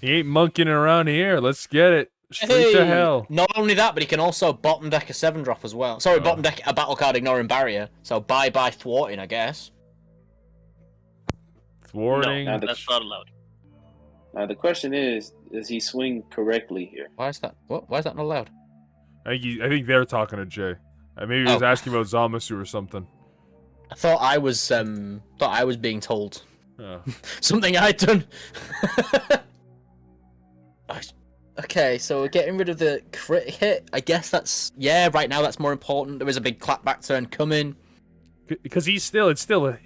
He ain't monkeying around here. Let's get it. Straight to hell. Not only that, but he can also bottom deck a 7-drop as well. Sorry, bottom deck a battle card ignoring barrier. So bye-bye thwarting, I guess. Thwarting. No, that's not allowed. Now the question is, does he swing correctly here? Why is that? What? Why is that not allowed? I think they're talking to Jay. Maybe he was asking about Zamasu or something. I thought I was being told Oh. something I'd done. Okay, so we're getting rid of the crit hit. I guess that's right now that's more important. There is a big clapback turn coming. Because it's still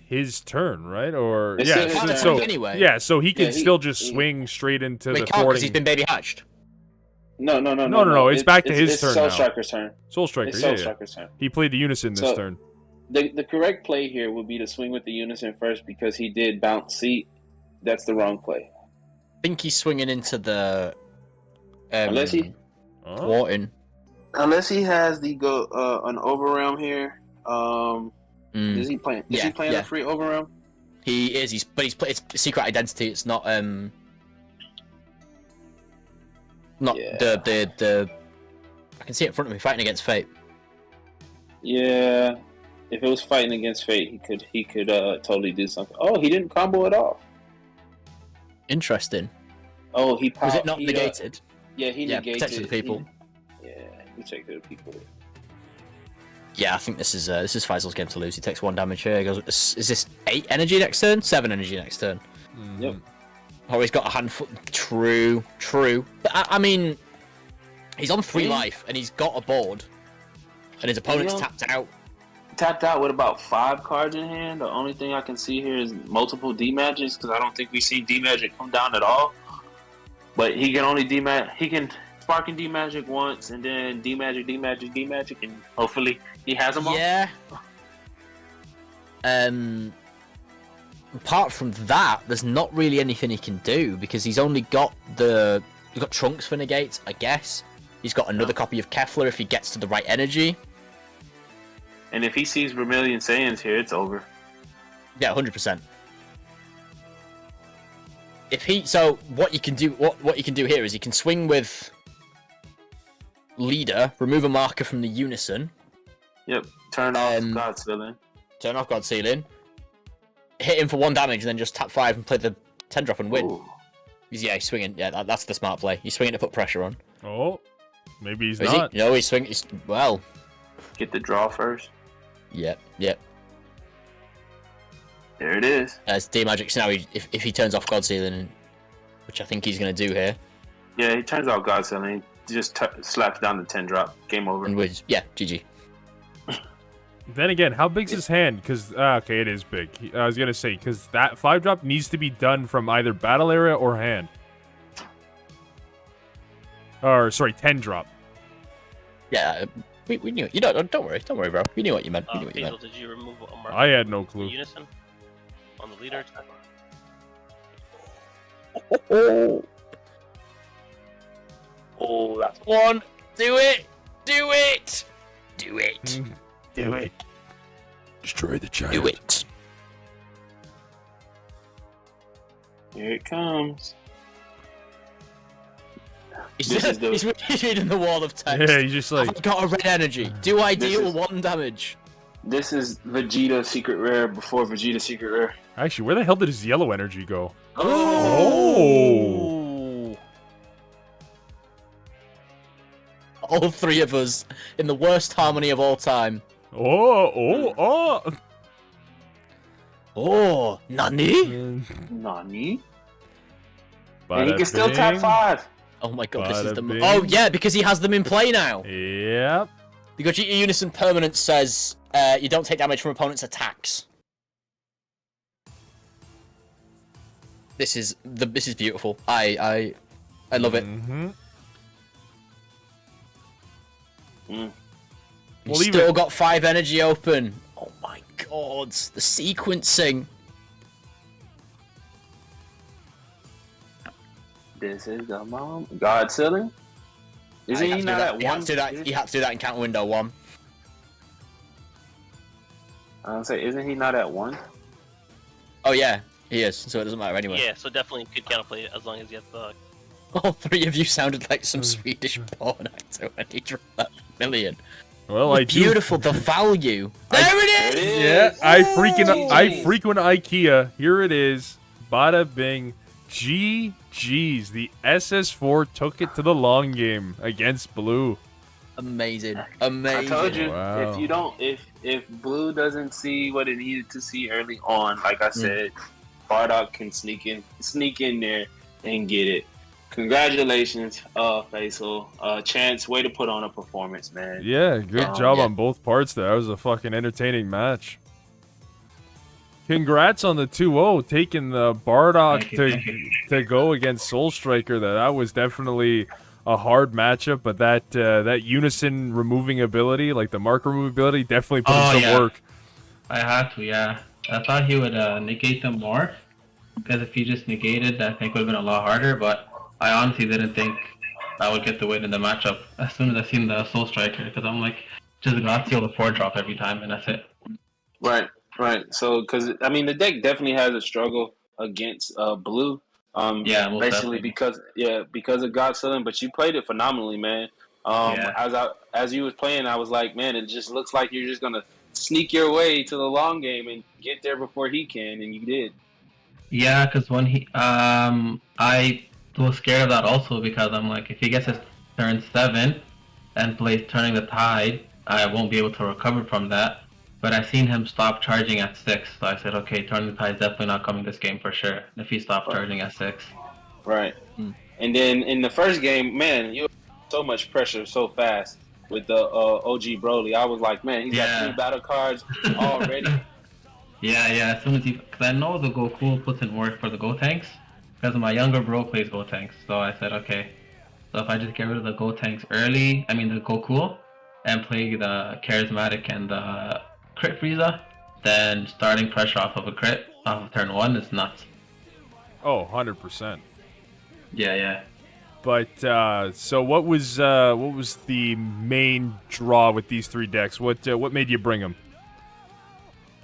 his turn, right? Or It's still his so turn. Anyway. yeah, so he can Yeah, still just swing straight into We the can't because thwarting. he's been baby hatched. No. It's back to his turn Soul now. Striker's turn. Soul Striker, It's Soul yeah. Striker's turn. He played the unison this So- turn. The correct play here would be to swing with the unison first because he did bounce seat. That's the wrong play. I think he's swinging into the Unless he Oh. thwarting. Unless he has the an overrealm here. Is he playing? Is Yeah, he playing yeah. a free overrealm? He is. He's it's secret identity. It's not not Yeah. the. I can see it in front of me fighting against fate. Yeah. If it was fighting against fate, he could totally do something. Oh, he didn't combo it off. Interesting. Oh, he popped. Was it not negated? Yeah, he negated. Protection of people. He protected the people. Yeah, I think this is Faisal's game to lose. He takes 1 damage here. He goes, is this 8 energy next turn? 7 energy next turn. Yep. Oh, he's got a handful. True. But I mean, he's on 3 life and he's got a board, and his opponent's tapped out. Tapped out with about 5 cards in hand. The only thing I can see here is multiple D magics because I don't think we've seen D magic come down at all. But he can only he can spark and D magic once, and then D magic, and hopefully he has them all. Yeah. Apart from that, there's not really anything he can do because he's only got he's got Trunks for negates, I guess. He's got another copy of Kefla if he gets to the right energy. And if he sees Vermilion Saiyans here, it's over. Yeah, 100%. So what you can do here is you can swing with Leader, remove a marker from the unison. Yep. Turn off God's Villain. Turn off God Sealing. Hit him for 1 damage and then just tap 5 and play the 10-drop and win. Ooh. He's swinging. Yeah, that's the smart play. He's swinging to put pressure on. Oh, maybe he's Is not. he? No, he's swinging. Well. Get the draw first. Yep. There it is. As D Magic, so now if he turns off God Sealing, which I think he's going to do here. Yeah, he turns off God's Villain. He just slaps down the 10-drop. Game over. And GG. Then again, how big's his hand? Because okay, it is big. I was gonna say because that 5-drop needs to be done from either battle area or hand. Or sorry, 10-drop. Yeah, we knew it. Don't worry, bro. We knew what you meant. We knew what you meant. Faysal, did you remove a marker? I had no The clue. unison on the leader. Oh, that's 1. Do it. Do it. Destroy the giant. Do it. Here it comes. He's reading the wall of text. Yeah, he's just like. I've got a red energy. Do I This deal is- 1 damage? This is Vegeta Secret Rare before Vegeta Secret Rare. Actually, where the hell did his yellow energy go? Oh. All 3 of us in the worst harmony of all time. Oh. Oh, Nani? Nani? Bada And he can still tap bing. 5. Oh my god, this is Bada the... bing. Oh yeah, because he has them in play now. Yep. The Gogeta Unison permanent says you don't take damage from opponents' attacks. This is beautiful. I love it. Mm-hmm. Mm. He's Well, still got 5 energy open. Oh my god, the sequencing. This is the mom. God Ceiling? Isn't he not at 1? He had to do that. He had to do that in counter window 1. I was say, isn't he not at 1? Oh yeah. He is, so it doesn't matter anyway. Yeah, so definitely could counterplay it as long as you have the. All three of you sounded like some Swedish porn actor when he dropped that million. Well, I do. Beautiful, the value. There it is! Yeah, I frequent IKEA. Here it is. Bada bing. GG's. The SS4 took it to the long game against Blue. Amazing. I told you, Wow. if you don't, if Blue doesn't see what it needed to see early on, like I said, Bardock can sneak in there and get it. Congratulations, Faysal. Chance, way to put on a performance, man. Yeah, good job yeah. on both parts there. That was a fucking entertaining match. Congrats on the 2-0, taking the Bardock to go against Soul Striker. That was definitely a hard matchup, but that unison removing ability, like the mark remove ability, definitely put in some work. I had to, yeah. I thought he would negate them more, because if he just negated, I think it would have been a lot harder, but I honestly didn't think I would get the win in the matchup as soon as I seen the Soul Striker, because I'm like, just Grazie the 4-drop every time, and that's it. Right. So, because I mean, the deck definitely has a struggle against Blue. Yeah, most basically definitely. because of Godzilla, but you played it phenomenally, man. As you was playing, I was like, man, it just looks like you're just gonna sneak your way to the long game and get there before he can, and you did. Yeah, because when I was scared of that also, because I'm like, if he gets his turn 7 and plays Turning the Tide, I won't be able to recover from that. But I seen him stop charging at 6, so I said, okay, Turning the Tide is definitely not coming this game for sure, if he stopped charging at 6. Right. And then in the first game, man, you had so much pressure so fast with the OG Broly. I was like, man, he's got 3 battle cards already. Yeah, as soon as because I know the Goku puts in work for the Gotenks, because my younger bro plays Gotenks, so I said, okay, so if I just get rid of the Gotenks early, the Goku, and play the Charismatic and the Crit Frieza, then starting pressure off of a crit off of turn 1 is nuts. Oh, 100%. Yeah. But so what was the main draw with these 3 decks? What made you bring them?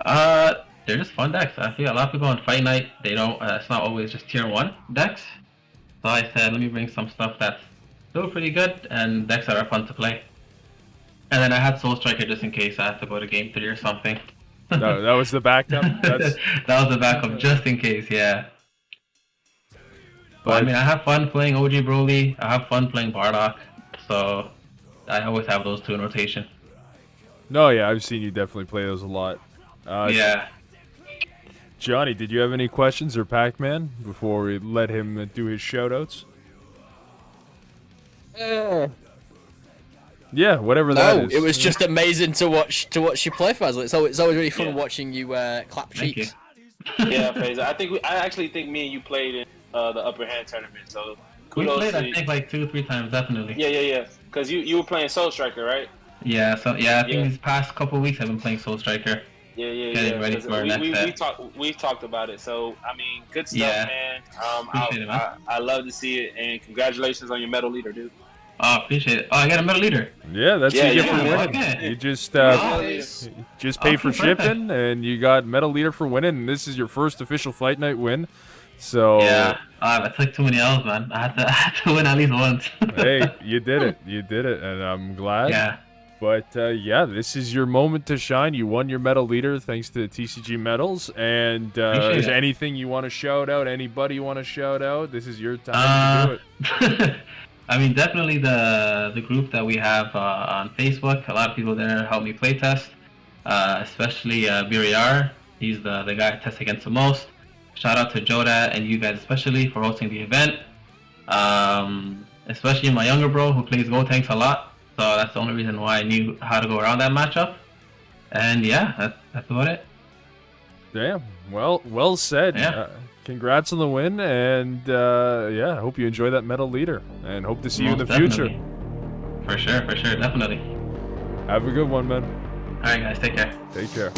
They're just fun decks. I feel a lot of people on Fight Night, they don't. It's not always just tier 1 decks. So I said, let me bring some stuff that's still pretty good and decks that are fun to play. And then I had Soul Striker just in case I had to go to game 3 or something. No, that was the backup. That was the backup just in case, yeah. But I have fun playing OG Broly. I have fun playing Bardock. So I always have those 2 in rotation. No, yeah, I've seen you definitely play those a lot. Yeah. Johnny, did you have any questions or Pac-Man before we let him do his shoutouts? Yeah, whatever that is. It was just amazing to watch you play, Faysal. It's always really fun watching you clap cheeks. Yeah, Faysal. I actually think me and you played in the Upper Hand tournament. So We kudos played, to I you. think, like 2-3 times, definitely. Yeah. Because you were playing Soul Striker, right? Yeah, so I think these past couple weeks I've been playing Soul Striker. Yeah. Ready for We've talked about it. So I mean, good stuff, man. Appreciate it, man. I love to see it, and congratulations on your medal leader, dude. Oh, appreciate it. Oh, I got a medal leader. Yeah, that's what you get for yeah, winning. okay. You just Nice. just pay for Okay, shipping, and you got medal leader for winning. And this is your first official Fight Night win. So Yeah, I took too many L's, man. I had to win at least once. hey, you did it, and I'm glad. Yeah. But yeah, this is your moment to shine. You won your medal leader thanks to TCG Medals. And Appreciate is it. anything you want to shout out? Anybody you want to shout out? This is your time to do it. Definitely the group that we have on Facebook. A lot of people there help me playtest, especially Biriar. He's the guy I test against the most. Shout out to Joda and you guys especially for hosting the event. Especially my younger bro who plays Gotenks a lot. So that's the only reason why I knew how to go around that matchup. And yeah, that's about it. Damn. Well said. Yeah. Congrats on the win, and yeah, I hope you enjoy that medal leader, and hope to see you in the Most future. definitely. For sure, definitely. Have a good one, man. Alright guys, take care. Take care.